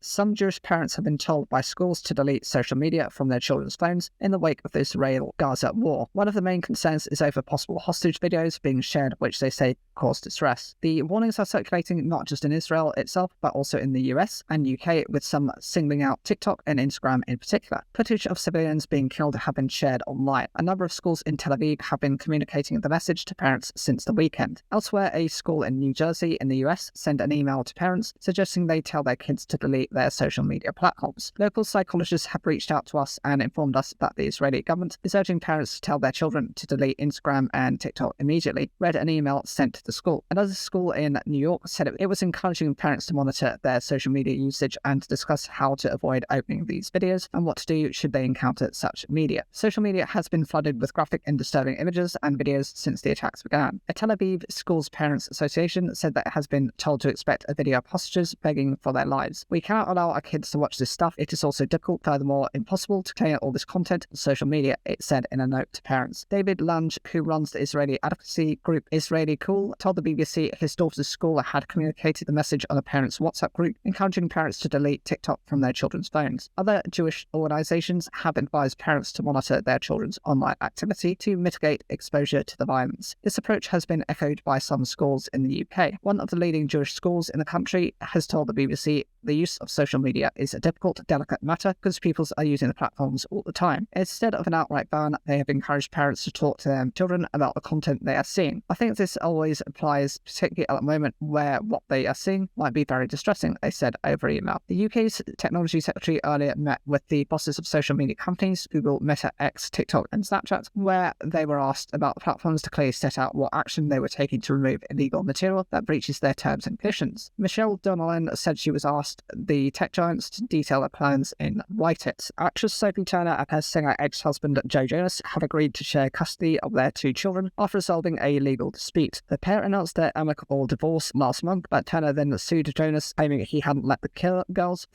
Some Jewish parents have been told by schools to delete social media from their children's phones in the wake of the Israel-Gaza war. One of the main concerns is over possible hostage videos being shared, which they say cause distress. The warnings are circulating not just in Israel itself, but also in the US and UK, with some singling out TikTok and Instagram in particular. Footage of civilians being killed have been shared online. A number of schools in Tel Aviv have been communicating the message to parents since the weekend. Elsewhere, a school in New Jersey in the US sent an email to parents suggesting they tell their kids to delete their social media platforms. Local psychologists have reached out to us and informed us that the Israeli government is urging parents to tell their children to delete Instagram and TikTok immediately, read an email sent to the school. Another school in New York said it was encouraging parents to monitor their social media usage and to discuss how to avoid opening these videos and what to do should they encounter such media. Social media has been flooded with graphic and disturbing images and videos since the attacks began. A Tel Aviv Schools Parents Association said that it has been told to expect a video of hostages begging for their lives. We cannot allow our kids to watch this stuff. It is also difficult, furthermore impossible, to clear all this content on social media, it said in a note to parents. David Lange, who runs the Israeli advocacy group Israeli Cool, told the BBC his daughter's school had communicated the message on a parents' WhatsApp group, encouraging parents to delete TikTok from their children's phones. Other Jewish organizations have advised parents to monitor their children's online activity to mitigate exposure to the violence. This approach has been echoed by some schools in the UK. One of the leading Jewish schools in the country has told the BBC the use of social media is a difficult, delicate matter because pupils are using the platforms all the time. Instead of an outright ban, they have encouraged parents to talk to their children about the content they are seeing. I think this always applies, particularly at the moment where what they are seeing might be very distressing, they said over email. The UK's Technology Secretary earlier met with the bosses of social media companies, Google, Meta, X, TikTok and Snapchat, where they were asked about the platforms to clearly set out what action they were taking to remove illegal material that breaches their terms and conditions. Michelle Donnellan said she was asked the tech giants to detail their plans in Write It. Actress Sophie Turner and her singer ex-husband Joe Jonas have agreed to share custody of their two children after resolving a legal dispute. The pair announced their amicable divorce last month, but Turner then sued Jonas, claiming he hadn't let the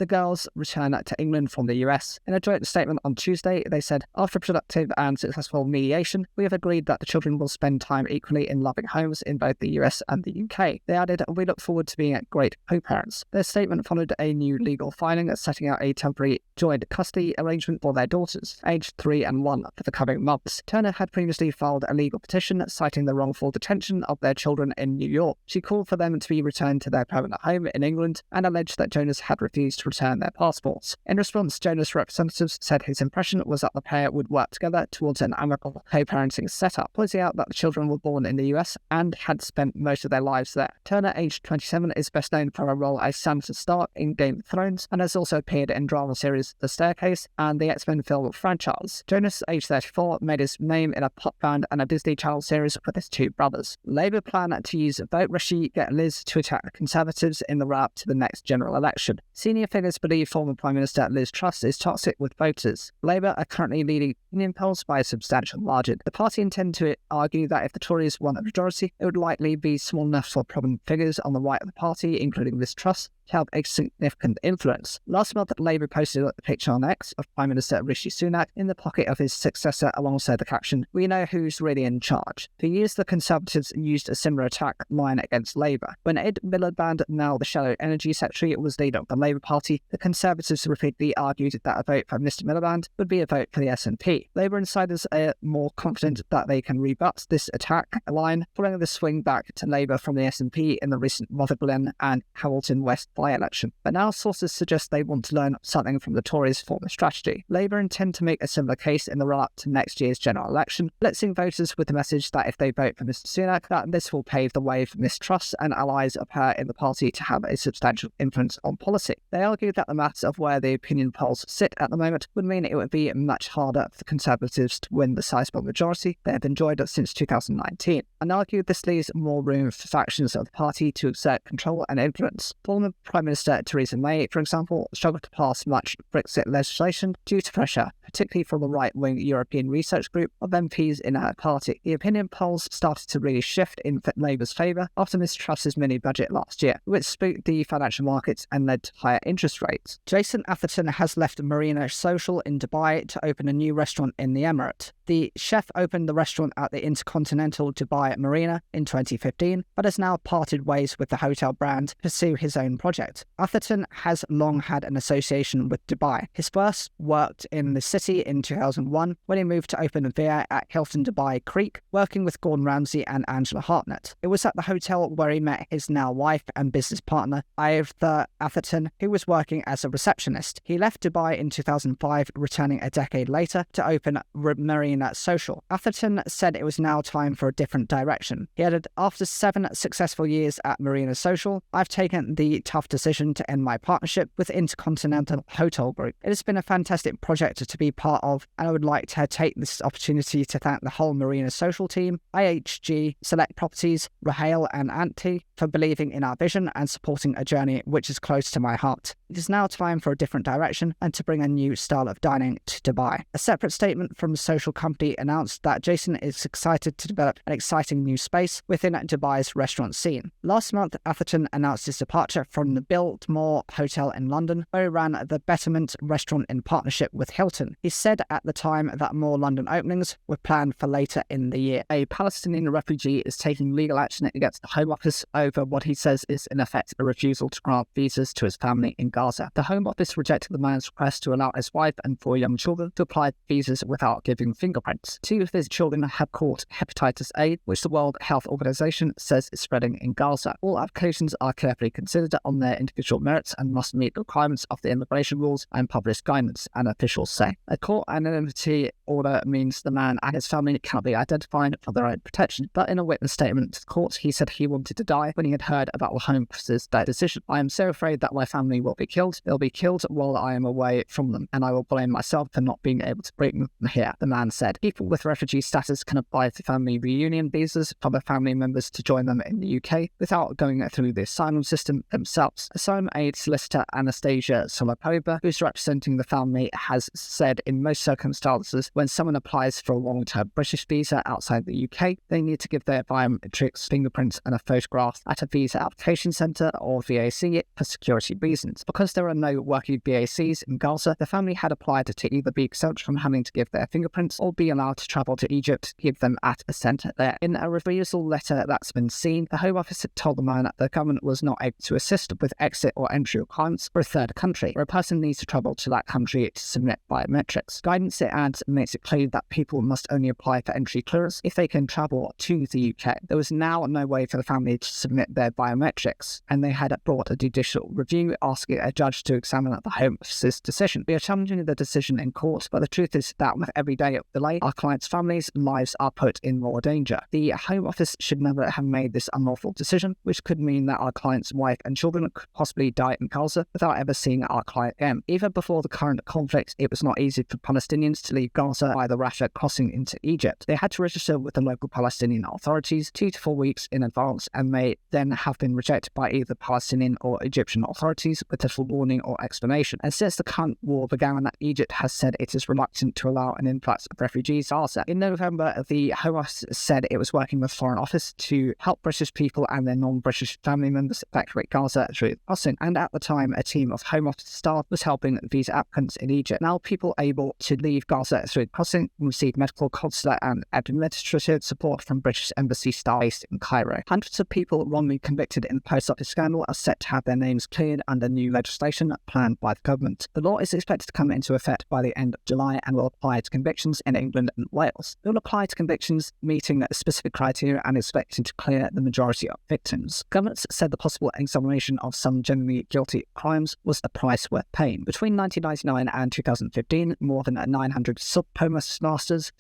girls return to England from the US. In a joint statement on Tuesday, they said, after productive and successful mediation, we have agreed that the children will spend time equally in loving homes in both the US and the UK. They added, we look forward to being great co-parents. Their statement followed a new legal filing setting out a temporary joint custody arrangement for their daughters, aged 3 and 1, for the coming months. Turner had previously filed a legal petition citing the wrongful detention of their children in New York. She called for them to be returned to their permanent home in England and alleged that Jonas had refused to return their passports. In response, Jonas' representatives said his impression was that the pair would work together towards an amicable co-parenting setup, pointing out that the children were born in the US and had spent most of their lives there. Turner, aged 27, is best known for a role as Sansa Stark in Game of Thrones and has also appeared in drama series The Staircase and the X-Men film franchise. Jonas, aged 34, made his name in a pop band and a Disney Channel series with his two brothers. Labour plan to use Vote Rishi Get Liz to attack the Conservatives in the run-up to the next general election. Senior figures believe former Prime Minister Liz Truss is toxic with voters. Labour are currently leading opinion polls by a substantial margin. The party intend to argue that if the Tories won a majority, it would likely be small enough for prominent figures on the right of the party, including Liz Truss, to have a significant influence. Last month, Labour posted a picture on X of Prime Minister Rishi Sunak in the pocket of his successor alongside the caption, "We know who's really in charge." For years, the Conservatives used a similar attack line against Labour. When Ed Miliband, now the Shadow Energy Secretary, was leader of the Labour Party, the Conservatives repeatedly argued that a vote for Mr Miliband would be a vote for the SNP. Labour insiders are more confident that they can rebut this attack line, following the swing back to Labour from the SNP in the recent Rutherglen and Hamilton West by-election. But now sources suggest they want to learn something from the Tories' former strategy. Labour intend to make a similar case in the run-up to next year's general election, blitzing voters with the message that if they vote for Mr Sunak, that this will pave the way for Ms Truss and allies of her in the party to have a substantial influence on policy. They argue that the maths of where the opinion polls sit at the moment would mean it would be much harder for the Conservatives to win the sizable majority they have enjoyed since 2019, and argue this leaves more room for factions of the party to exert control and influence. Former Prime Minister Theresa May, for example, struggled to pass much Brexit legislation due to pressure, particularly from the right-wing European Research Group of MPs in her party. The opinion polls started to really shift in Labour's favour after Ms Truss's mini-budget last year, which spooked the financial markets and led to higher interest rates. Jason Atherton has left Marina Social in Dubai to open a new restaurant in the Emirate. The chef opened the restaurant at the Intercontinental Dubai Marina in 2015, but has now parted ways with the hotel brand to pursue his own project. Atherton has long had an association with Dubai. His first worked in the city in 2001 when he moved to open a VA at Hilton Dubai Creek, working with Gordon Ramsay and Angela Hartnett. It was at the hotel where he met his now wife and business partner, Aoife Atherton, who was working as a receptionist. He left Dubai in 2005, returning a decade later to open Marina Social. Atherton said it was now time for a different direction. He added, "After 7 successful years at Marina Social, I've taken the tough decision to end my partnership with Intercontinental Hotel Group. It has been a fantastic project to be part of, and I would like to take this opportunity to thank the whole Marina Social team, IHG, Select Properties, Raheel and Antti for believing in our vision and supporting a journey which is close to my heart. It is now time for a different direction and to bring a new style of dining to Dubai." A separate statement from the social company announced that Jason is excited to develop an exciting new space within Dubai's restaurant scene. Last month, Atherton announced his departure from the Biltmore Hotel in London, where he ran the Betterment restaurant in partnership with Hilton. He said at the time that more London openings were planned for later in the year. A Palestinian refugee is taking legal action against the Home Office over what he says is in effect a refusal to grant visas to his family in Gaza. The Home Office rejected the man's request to allow his wife and 4 young children to apply for visas without giving fingerprints. 2 of his children have caught hepatitis A, which the World Health Organization says is spreading in Gaza. All applications are carefully considered on their individual merits and must meet the requirements of the immigration rules and published guidance, and officials say. A court anonymity order means the man and his family cannot be identified for their own protection, but in a witness statement to the court, he said he wanted to die when he had heard about the Home Office's decision. "I am so afraid that my family will be killed. They'll be killed while I am away from them, and I will blame myself for not being able to bring them here," the man said. People with refugee status can apply for family reunion visas for their family members to join them in the UK without going through the asylum system themselves. Asylum aid solicitor Anastasia Solopova, who's representing the family, has said in most circumstances when someone applies for a long-term British visa outside the UK, they need to give their biometrics, fingerprints and a photograph at a visa application centre or VAC for security reasons. Because there are no working VACs in Gaza, the family had applied to either be exempt from having to give their fingerprints or be allowed to travel to Egypt to give them at a centre there. In a refusal letter that's been seen, the Home Office had told the man that the government was not able to assist with exit or entry requirements for a third country, where a person needs to travel to that country to submit biometrics. Guidance, it adds, makes it clear that people must only apply for entry clearance if they can travel to the UK. There was now no way for the family to submit their biometrics, and they had brought a judicial review asking a judge to examine the Home Office's decision. We are challenging the decision in court, but the truth is that with every day of delay, our clients' families' lives are put in more danger. The Home Office should never have made this unlawful decision, which could mean that our client's wife and children could possibly die in Gaza without ever seeing our client again. Even before the current conflict, it was not easy for Palestinians to leave Gaza by the Rafah crossing into Egypt. They had to register with the local Palestinian authorities 2 to 4 weeks in advance, and may then have been rejected by either Palestinian or Egyptian authorities with little warning or explanation. And since the current war began, Egypt has said it is reluctant to allow an influx of refugees to Gaza. In November, the Home Office said it was working with Foreign Office to help British people and their non-British family members evacuate Gaza through crossing, and at the time a team of Home Office staff was helping visa applicants in Egypt. Now people able to leave Gaza through crossing receive medical, consular and administrative support from British Embassy staff based in Cairo. Hundreds of people wrongly convicted in the post office scandal are set to have their names cleared under new legislation planned by the government. The law is expected to come into effect by the end of July and will apply to convictions in England and Wales. It will apply to convictions meeting specific criteria and expected to clear the majority of victims. Governments said the possible exoneration of some genuinely guilty crimes was a price worth paying. Between 1999 and 2015, more than 900 sub-postmasters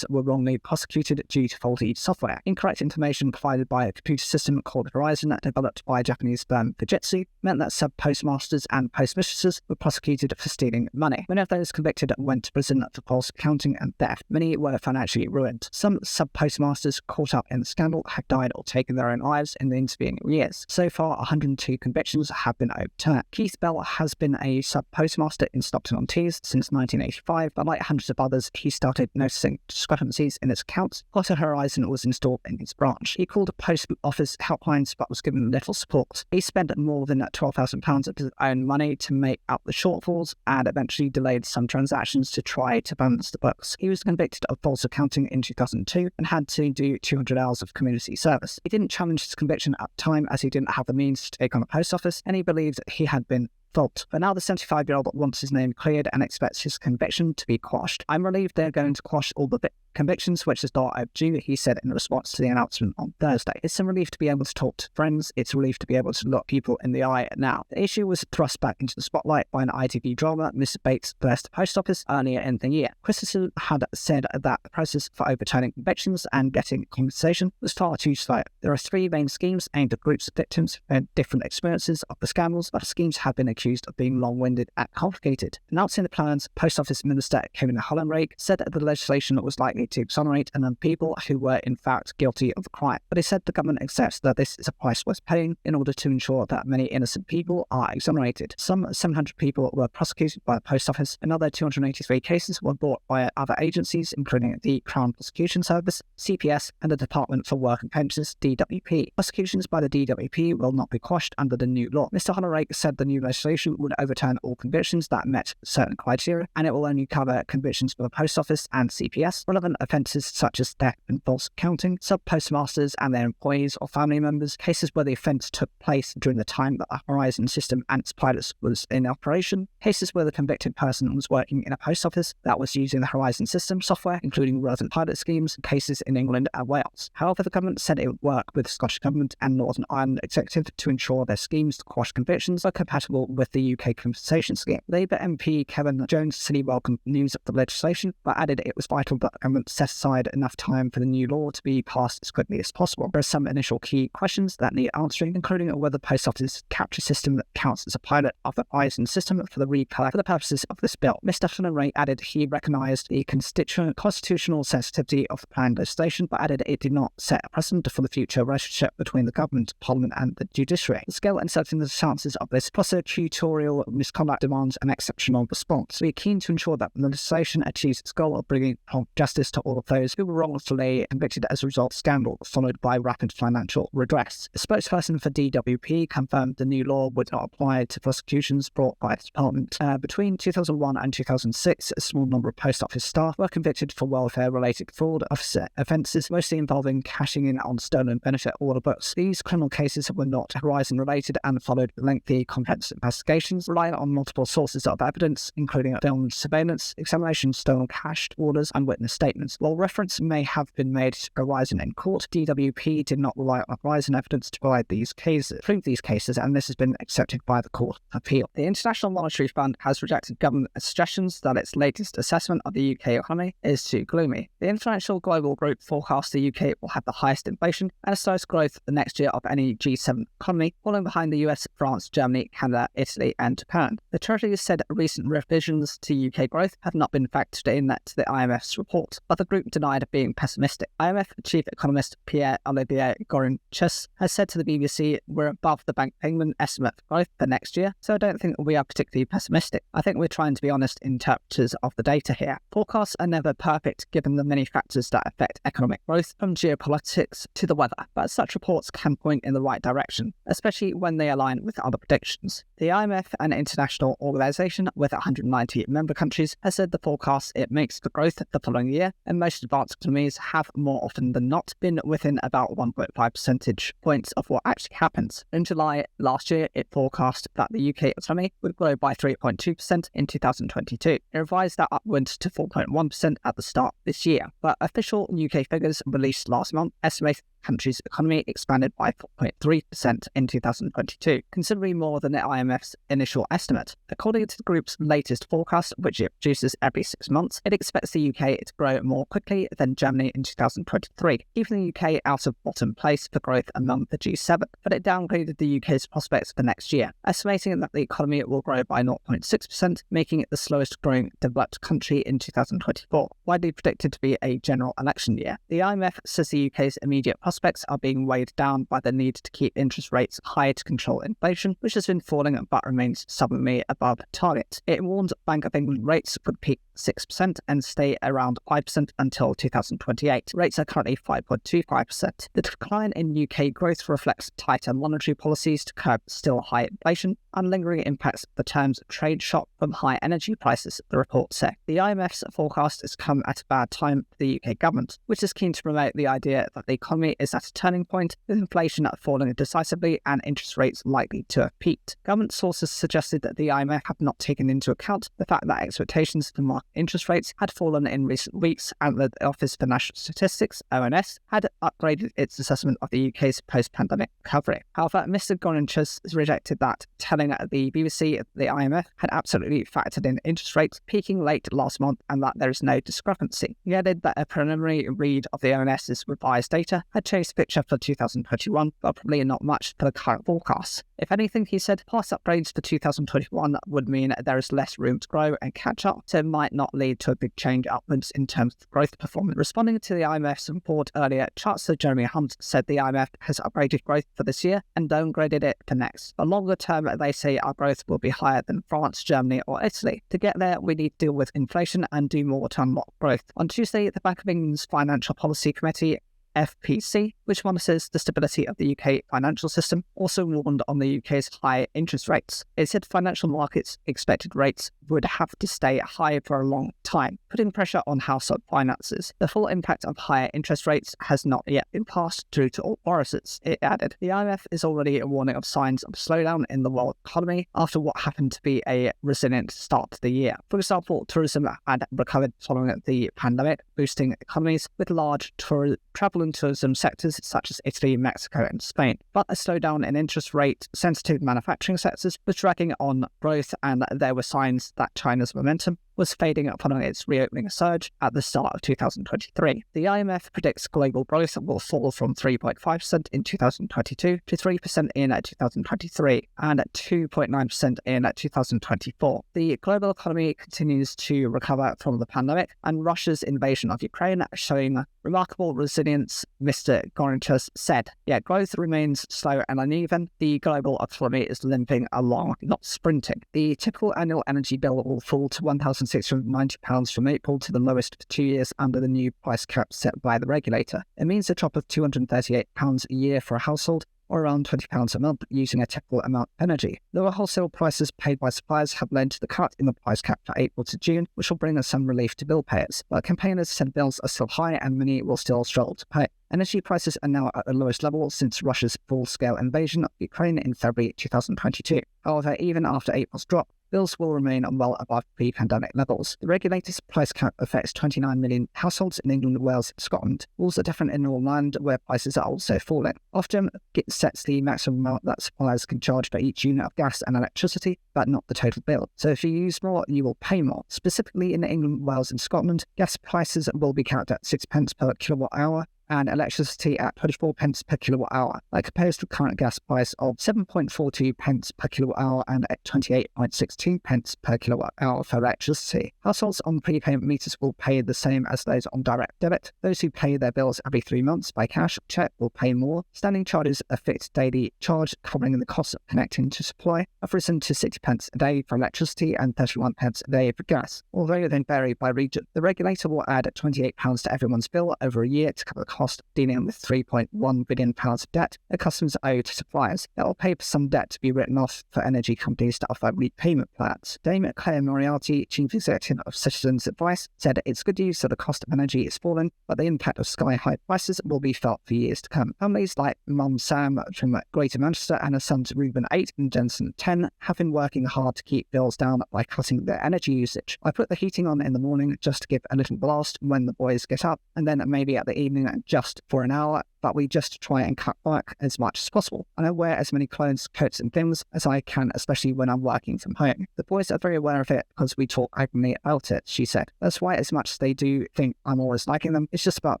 were wrongly prosecuted due to faulty software. Incorrect information provided by a computer system called Horizon, developed by Japanese firm Fujitsu, meant that sub-postmasters and postmistresses were prosecuted for stealing money. Many of those convicted went to prison for false accounting and theft. Many were financially ruined. Some sub-postmasters caught up in the scandal had died or taken their own lives in the intervening years. So far, 102 convictions have been overturned. Keith Bell has been a sub-postmaster in Stockton-on-Tees since 1985, but like hundreds of others, he started noticing discrepancies in his accounts. Hotter Horizon was installed in his branch. He called post office helplines but was given little support. He spent more than £12,000 of his own money to make up the shortfalls and eventually delayed some transactions to try to balance the books. books. He was convicted of false accounting in 2002 and had to do 200 hours of community service. He didn't challenge his conviction at the time as he didn't have the means to take on a post office, and he believed he had been fault. But now the 75-year-old wants his name cleared and expects his conviction to be quashed. I'm relieved they're going to quash all the convictions, which is not overdue, he said in response to the announcement on Thursday. It's a relief to be able to talk to friends. It's a relief to be able to look people in the eye now. The issue was thrust back into the spotlight by an ITV drama, Mr. Bates vs. the Post Office, earlier in the year. Criticism had said that the process for overturning convictions and getting compensation was far too slow. There are three main schemes aimed at groups of victims who had different experiences of the scandals, but the schemes have been accused of being long-winded and complicated. Announcing the plans, Post Office Minister Kevin Hollenrake said that the legislation was likely to exonerate people who were in fact guilty of the crime. But he said the government accepts that this is a price worth paying in order to ensure that many innocent people are exonerated. Some 700 people were prosecuted by the Post Office. Another 283 cases were brought by other agencies, including the Crown Prosecution Service, CPS, and the Department for Work and Pensions, DWP. Prosecutions by the DWP will not be quashed under the new law. Mr. Hollenrake said the new legislation would overturn all convictions that met certain criteria, and it will only cover convictions for the Post Office and CPS. Relevant offences such as theft and false accounting, sub-postmasters and their employees or family members, cases where the offence took place during the time that the Horizon system and its pilots was in operation, cases where the convicted person was working in a post office that was using the Horizon system software, including relevant pilot schemes, cases in England and Wales. However, the government said it would work with the Scottish Government and Northern Ireland Executive to ensure their schemes to quash convictions are compatible with the UK compensation scheme. Labour MP Kevin Jones said he welcomed news of the legislation, but added it was vital that the government set aside enough time for the new law to be passed as quickly as possible. There are some initial key questions that need answering, including whether the Post Office capture system that counts as a pilot of the Horizon system for the purposes of this bill. Mr. Hollenrake added he recognised the constitutional sensitivity of the planned legislation, but added it did not set a precedent for the future relationship between the government, Parliament and the judiciary. The scale and circumstances of this prosecutorial misconduct demands an exceptional response. We are keen to ensure that the legislation achieves its goal of bringing justice to all of those who were wrongfully convicted as a result of scandal, followed by rapid financial redress. A spokesperson for DWP confirmed the new law would not apply to prosecutions brought by the department. Between 2001 and 2006, a small number of post office staff were convicted for welfare-related fraud offences, mostly involving cashing in on stolen benefit order books. These criminal cases were not Horizon-related and followed lengthy, comprehensive investigations, relying on multiple sources of evidence, including film surveillance, examination, stolen cash orders, and witness statements. While reference may have been made to Horizon in court, DWP did not rely on Horizon evidence to prove these cases, and this has been accepted by the Court of Appeal. The International Monetary Fund has rejected government suggestions that its latest assessment of the UK economy is too gloomy. The influential global group forecasts the UK will have the highest inflation and slowest growth the next year of any G7 economy, falling behind the US, France, Germany, Canada, Italy, and Japan. The Treasury said recent revisions to UK growth have not been factored in to the IMF's report, but the group denied being pessimistic. IMF Chief Economist Pierre-Olivier Gorinches has said to the BBC, "We're above the Bank of England estimate for growth for next year, so I don't think we are particularly pessimistic. I think we're trying to be honest interpreters of the data here. Forecasts are never perfect given the many factors that affect economic growth, from geopolitics to the weather, but such reports can point in the right direction, especially when they align with other predictions." The IMF, an international organisation with 190 member countries, has said the forecast it makes for growth the following year, and most advanced economies have more often than not been within about 1.5 percentage points of what actually happens. In July last year, it forecast that the UK economy would grow by 3.2% in 2022. It revised that upwards to 4.1% at the start of this year, but official UK figures released last month estimate the country's economy expanded by 4.3% in 2022, considerably more than the IMF's initial estimate. According to the group's latest forecast, which it produces every 6 months, it expects the UK to grow more quickly than Germany in 2023, keeping the UK out of bottom place for growth among the G7, but it downgraded the UK's prospects for next year, estimating that the economy will grow by 0.6%, making it the slowest growing developed country in 2024, widely predicted to be a general election year. The IMF says the UK's immediate prospects are being weighed down by the need to keep interest rates high to control inflation, which has been falling but remains stubbornly above target. It warned Bank of England rates would peak 6% and stay around 5% until 2028. Rates are currently 5.25%. The decline in UK growth reflects tighter monetary policies to curb still high inflation, and lingering impacts of the terms trade shock from high energy prices, the report said. The IMF's forecast has come at a bad time for the UK government, which is keen to promote the idea that the economy is at a turning point, with inflation falling decisively and interest rates likely to have peaked. Government sources suggested that the IMF had not taken into account the fact that expectations for market interest rates had fallen in recent weeks, and that the Office for National Statistics, ONS, had upgraded its assessment of the UK's post-pandemic recovery. However, Mr. Gonichus rejected that, telling the BBC that the IMF had absolutely factored in interest rates peaking late last month and that there is no discrepancy. He added that a preliminary read of the ONS's revised data had changed the picture for 2021, but probably not much for the current forecast. If anything, he said, past upgrades for 2021 would mean there is less room to grow and catch up, so it might not lead to a big change upwards in terms of growth performance. Responding to the IMF's report earlier, Chancellor Jeremy Hunt said the IMF has upgraded growth for this year and downgraded it for next. For longer term, they say our growth will be higher than France, Germany or Italy. To get there, we need to deal with inflation and do more to unlock growth. On Tuesday, the Bank of England's Financial Policy Committee, FPC, which monitors the stability of the UK financial system, also warned on the UK's high interest rates. It said financial markets expected rates would have to stay high for a long time, putting pressure on household finances. The full impact of higher interest rates has not yet been passed through to all borrowers, it added. The IMF is already warning of signs of slowdown in the world economy after what happened to be a resilient start to the year. For example, tourism had recovered following the pandemic, boosting economies with large travel and tourism sectors such as Italy, Mexico and Spain. But a slowdown in interest rate-sensitive manufacturing sectors was dragging on growth, and there were signs that China's momentum was fading following its reopening surge at the start of 2023. The IMF predicts global growth will fall from 3.5% in 2022 to 3% in 2023 and 2.9% in 2024. The global economy continues to recover from the pandemic, and Russia's invasion of Ukraine showing remarkable resilience, Mr. Gonichus said. Yet growth remains slow and uneven. The global economy is limping along, not sprinting. The typical annual energy bill will fall to £1,690 from April, to the lowest for 2 years under the new price cap set by the regulator. It means a drop of £238 a year for a household, or around £20 a month, using a typical amount of energy. Lower wholesale prices paid by suppliers have led to the cut in the price cap for April to June, which will bring us some relief to bill payers. But campaigners said bills are still high and many will still struggle to pay. Energy prices are now at the lowest level since Russia's full-scale invasion of Ukraine in February 2022. However, even after April's drop, bills will remain well above pre-pandemic levels. The regulator's price cap affects 29 million households in England, Wales and Scotland. Rules are different in Northern Ireland, where prices are also falling. Ofgem sets the maximum amount that suppliers can charge for each unit of gas and electricity, but not the total bill. So if you use more, you will pay more. Specifically in England, Wales and Scotland, gas prices will be capped at 6 pence per kilowatt hour, and electricity at 24 pence per kilowatt hour, that compares to current gas price of 7.42 pence per kilowatt hour and at 28.16 pence per kilowatt hour for electricity. Households on prepayment meters will pay the same as those on direct debit. Those who pay their bills every 3 months by cash or cheque will pay more. Standing charges, a fixed daily charge covering the cost of connecting to supply, have risen to 60 pence a day for electricity and 31 pence a day for gas. Although they vary by region, the regulator will add £28 to everyone's bill over a year to cover the cost of dealing with £3.1 billion of debt that customers owe to suppliers. That will pay for some debt to be written off for energy companies to offer repayment plans. Dame Claire Moriarty, Chief Executive of Citizens Advice, said it's good news that the cost of energy is falling, but the impact of sky-high prices will be felt for years to come. Families like Mum Sam from Greater Manchester and her sons Reuben 8 and Jensen 10 have been working hard to keep bills down by cutting their energy usage. I put the heating on in the morning just to give a little blast when the boys get up, and then maybe at the evening just for an hour, but we just try and cut back as much as possible. And I wear as many clothes, coats and things as I can, especially when I'm working from home. The boys are very aware of it because we talk openly about it, she said. That's why, as much as they do think I'm always liking them, it's just about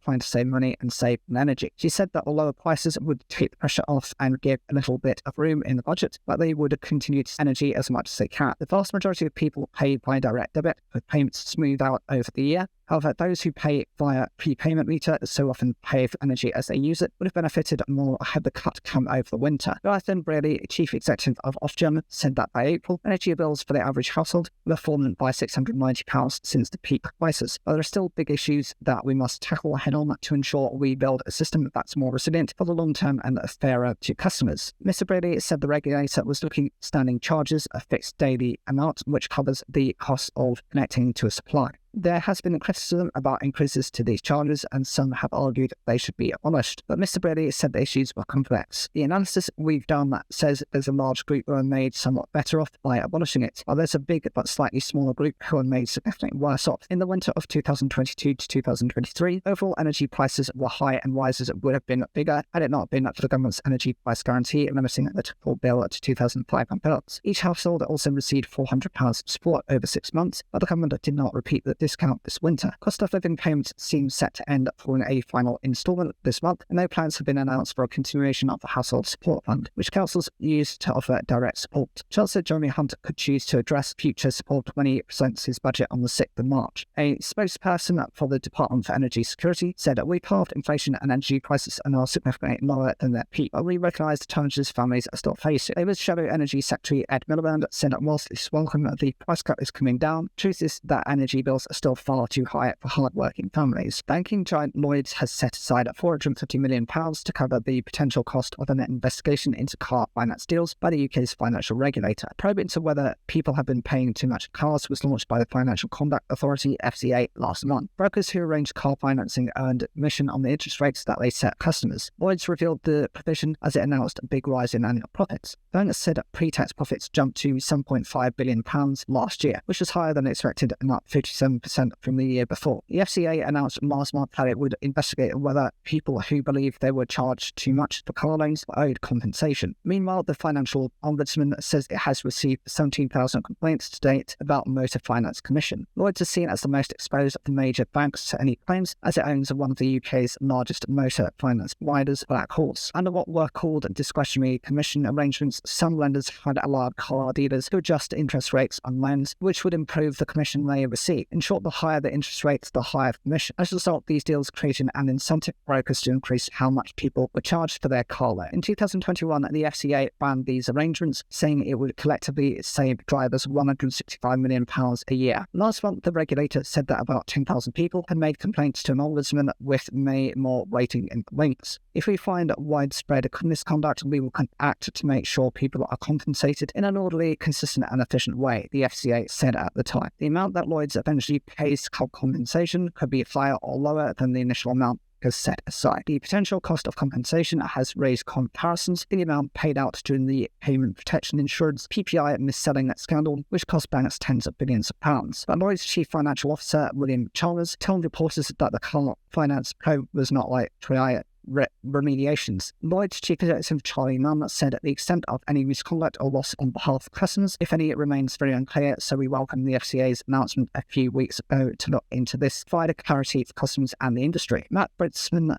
trying to save money and save on energy. She said that lower prices would take the pressure off and give a little bit of room in the budget, but they would continue to energy as much as they can. The vast majority of people pay by direct debit, with payments smoothed out over the year. However, those who pay via prepayment meter, so often pay for energy as they use it, would have benefited more had the cut come over the winter. Jonathan Brearley, chief executive of Ofgem, said that by April, energy bills for the average household will have fallen by £690 since the peak crisis. But there are still big issues that we must tackle head-on to ensure we build a system that's more resilient for the long term and fairer to customers. Mr. Brearley said the regulator was looking at standing charges, a fixed daily amount which covers the cost of connecting to a supply. There has been criticism about increases to these charges, and some have argued they should be abolished. But Mr. Brearley said the issues were complex. The analysis we've done says there's a large group who are made somewhat better off by abolishing it, while there's a big but slightly smaller group who are made significantly worse off. In the winter of 2022 to 2023, overall energy prices were high, and rises would have been bigger had it not been for the government's energy price guarantee, limiting the typical bill to £2,500. Each household also received £400 of support over 6 months, but the government did not repeat the discount this winter. Cost of living payments seem set to end following a final instalment this month, and no plans have been announced for a continuation of the Household Support Fund, which councils use to offer direct support. Chancellor Jeremy Hunt could choose to address future support when he presents his budget on the 6th of March. A spokesperson for the Department for Energy Security said that we halved inflation and energy prices are now significantly lower than their peak, but we recognise the challenges families are still facing. Labour's Shadow Energy Secretary Ed Miliband said that whilst it's welcome that the price cut is coming down, truth is that energy bills are still far too high for hard-working families. Banking giant Lloyds has set aside £450 million to cover the potential cost of an investigation into car finance deals by the UK's financial regulator. A probe into whether people have been paying too much for cars was launched by the Financial Conduct Authority, FCA, last month. Brokers who arranged car financing earned commission on the interest rates that they set customers. Lloyds revealed the provision as it announced a big rise in annual profits. Banks said that pre-tax profits jumped to £7.5 billion last year, which was higher than expected and up 57% from the year before. The FCA announced last month that it would investigate whether people who believe they were charged too much for car loans were owed compensation. Meanwhile, the Financial Ombudsman says it has received 17,000 complaints to date about motor finance commission. Lloyds is seen as the most exposed of the major banks to any claims, as it owns one of the UK's largest motor finance providers, Black Horse. Under what were called discretionary commission arrangements, some lenders had allowed car dealers to adjust interest rates on loans, which would improve the commission they receive. In short, the higher the interest rates, the higher the commission. As a result, these deals created an incentive for brokers to increase how much people were charged for their car loan. In 2021, the FCA banned these arrangements, saying it would collectively save drivers £165 million a year. Last month, the regulator said that about 10,000 people had made complaints to an ombudsman, with many more waiting in links. If we find widespread misconduct, we will act to make sure people are compensated in an orderly, consistent and efficient way, the FCA said at the time. The amount that Lloyds eventually pays compensation could be higher or lower than the initial amount is set aside. The potential cost of compensation has raised comparisons in the amount paid out during the Payment Protection Insurance PPI mis-selling scandal, which cost banks tens of billions of pounds. But Lloyds Chief Financial Officer William Chalmers told reporters that the car finance probe was not like remediations. Lloyds Chief Executive Charlie Nunn said that the extent of any misconduct or loss on behalf of customers, if any, it remains very unclear, so we welcome the FCA's announcement a few weeks ago to look into this, provide clarity for customers and the industry. Matt Britzman,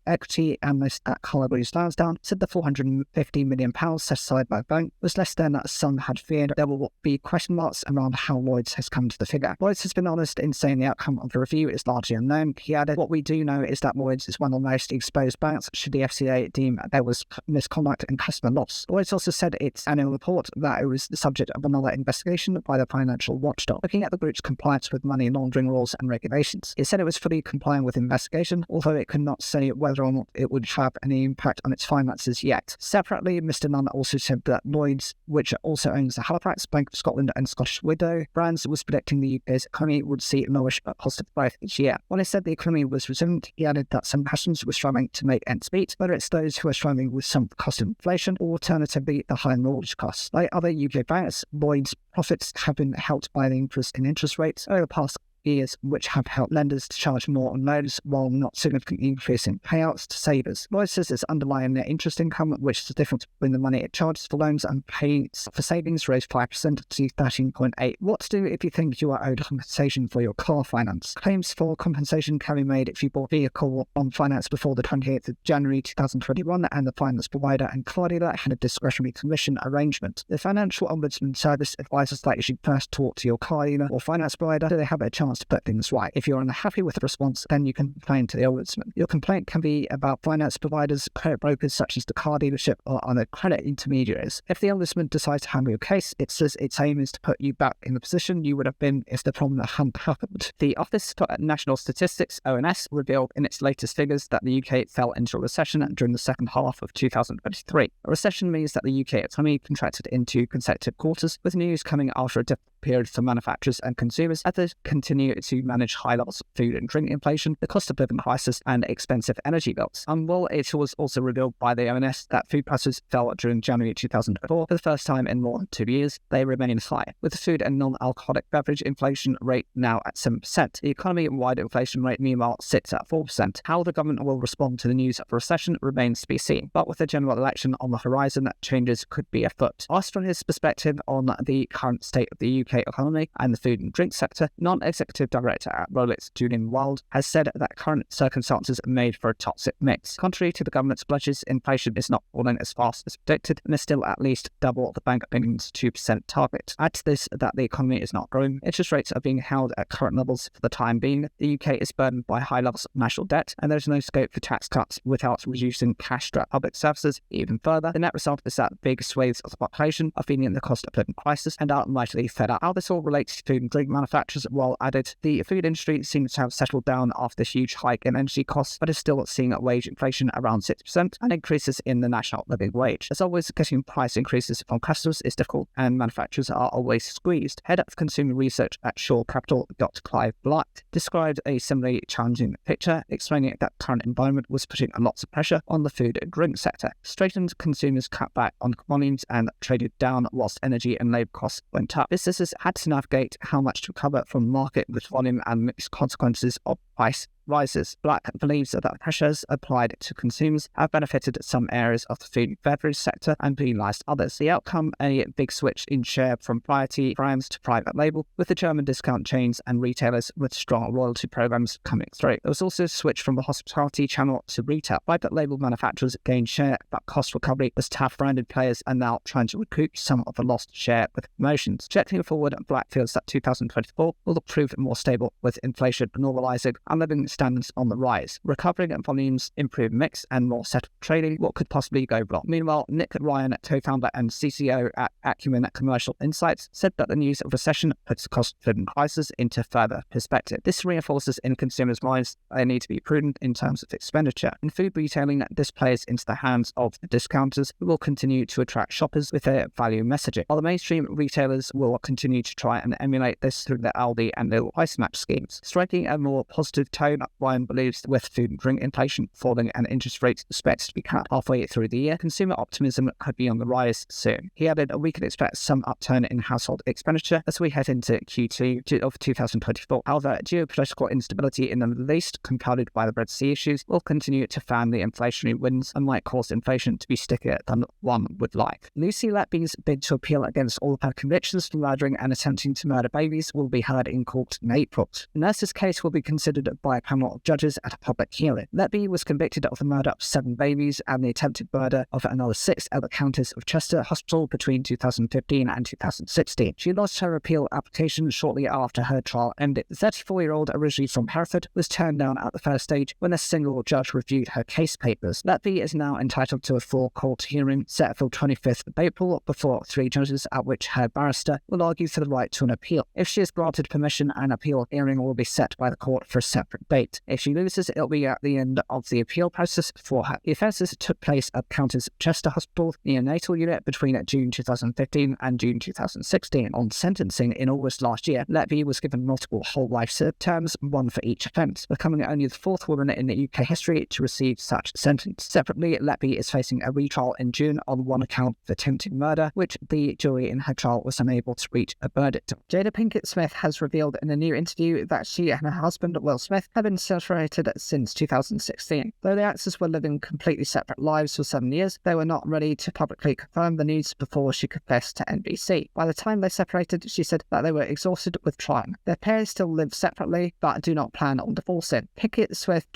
equity analyst at Carlyle Lansdowne, said the £450 million set aside by the bank was less than some had feared. There will be question marks around how Lloyds has come to the figure. Lloyds has been honest in saying the outcome of the review is largely unknown. He added, "What we do know is that Lloyds is one of the most exposed banks should the FCA deem there was misconduct and customer loss." Lloyds also said its annual report that it was the subject of another investigation by the financial watchdog, looking at the group's compliance with money laundering rules and regulations. It said it was fully complying with investigation, although it could not say whether or not it would have any impact on its finances yet. Separately, Mr. Nunn also said that Lloyds, which also owns the Halifax, Bank of Scotland and Scottish Widow brands, was predicting the UK's economy would see lowish but positive growth each year. When he said the economy was resilient, he added that some customers were struggling to make ends meet, whether it's those who are struggling with some cost of inflation or alternatively the high mortgage costs. Like other UK banks, Lloyds' profits have been helped by the increase in interest rates over the past years, which have helped lenders to charge more on loans while not significantly increasing payouts to savers. Lloyds says its underlying net interest income, which is the difference between the money it charges for loans and pays for savings, rose 5% to 13.8. What to do if you think you are owed compensation for your car finance? Claims for compensation can be made if you bought a vehicle on finance before the 28th of January 2021 and the finance provider and car dealer had a discretionary commission arrangement. The Financial Ombudsman Service advises that you should first talk to your car dealer or finance provider so they have a chance chance to put things right. If you're unhappy with the response, then you can complain to the Ombudsman. Your complaint can be about finance providers, credit brokers such as the car dealership, or other credit intermediaries. If the Ombudsman decides to handle your case, it says its aim is to put you back in the position you would have been if the problem hadn't happened. The Office for National Statistics, ONS, revealed in its latest figures that the UK fell into a recession during the second half of 2023. A recession means that the UK economy contracted into consecutive quarters, with news coming after a difficult period for manufacturers and consumers as they continue to manage high levels of food and drink inflation, the cost of living crisis, and expensive energy bills. While it was also revealed by the ONS that food prices fell during January 2004 for the first time in more than 2 years, they remain high, with the food and non-alcoholic beverage inflation rate now at 7%. The economy-wide inflation rate, meanwhile, sits at 4%. How the government will respond to the news of a recession remains to be seen, but with the general election on the horizon, changes could be afoot. Asked for his perspective on the current state of the UK economy and the food and drink sector, non-executive director at Rolex, Julian Wild, has said that current circumstances are made for a toxic mix. Contrary to the government's pledges, inflation is not falling as fast as predicted and is still at least double the Bank of England's 2% target. Add to this that the economy is not growing, interest rates are being held at current levels for the time being, the UK is burdened by high levels of national debt, and there is no scope for tax cuts without reducing cash-strapped public services even further. The net result is that big swathes of the population are feeling the cost of living crisis and are mightily fed up. How this all relates to food and drink manufacturers, well added, the food industry seems to have settled down after this huge hike in energy costs, but is still seeing wage inflation around 6% and increases in the national living wage. As always, getting price increases from customers is difficult and manufacturers are always squeezed. Head of Consumer Research at Shore Capital, Dr. Clive Blight, described a similarly challenging picture, explaining that the current environment was putting lots of pressure on the food and drink sector. Straitened consumers cut back on volumes and traded down whilst energy and labour costs went up. Businesses had to navigate how much to recover from market with volume and mixed consequences of price rises. Black believes that pressures applied to consumers have benefited some areas of the food and beverage sector and penalised others. The outcome, a big switch in share from proprietary brands to private label, with the German discount chains and retailers with strong loyalty programs coming through. There was also a switch from the hospitality channel to retail. Private label manufacturers gained share, but cost recovery was tough. Branded players are now trying to recoup some of the lost share with promotions. Projecting forward, Black feels that 2024 will prove more stable, with inflation normalising and living standards on the rise. Recovering volumes, improved mix, and more settled trading, what could possibly go wrong? Meanwhile, Nick Ryan, co-founder and CCO at Acumen Commercial Insights, said that the news of recession puts the cost of living crisis into further perspective. This reinforces in consumers' minds that they need to be prudent in terms of expenditure. In food retailing, this plays into the hands of the discounters, who will continue to attract shoppers with their value messaging, while the mainstream retailers will continue to try and emulate this through their Aldi and Lidl price match schemes. Striking a more positive tone, Ryan believes with food and drink inflation falling and interest rates expected to be cut halfway through the year, consumer optimism could be on the rise soon. He added, we can expect some upturn in household expenditure as we head into Q2 of 2024. However, geopolitical instability in the Middle East, compounded by the Red Sea issues, will continue to fan the inflationary winds and might cause inflation to be stickier than one would like. Lucy Letby's bid to appeal against all of her convictions for murdering and attempting to murder babies will be heard in court in April. The nurse's case will be considered by a panel of judges at a public hearing. Letby was convicted of the murder of 7 babies and the attempted murder of another 6 at the Countess of Chester Hospital between 2015 and 2016. She lodged her appeal application shortly after her trial ended. The 34-year-old, originally from Hereford, was turned down at the first stage when a single judge reviewed her case papers. Letby is now entitled to a full court hearing set for 25th of April before 3 judges, at which her barrister will argue for the right to an appeal. If she is granted permission, an appeal hearing will be set by the court for a separate date. If she loses, it'll be at the end of the appeal process for her. The offences took place at Countess Chester Hospital neonatal unit between June 2015 and June 2016. On sentencing in August last year, Letby was given multiple whole life terms, one for each offence, becoming only the 4th woman in the UK history to receive such sentence. Separately, Letby is facing a retrial in June on one account of attempted murder, which the jury in her trial was unable to reach a verdict. Jada Pinkett Smith has revealed in a new interview that she and her husband will Smith had been separated since 2016. Though the actors were living completely separate lives for 7 years, they were not ready to publicly confirm the news before she confessed to NBC. By the time they separated, she said that they were exhausted with trying. Their pairs still live separately, but do not plan on divorcing. Pinkett Smith,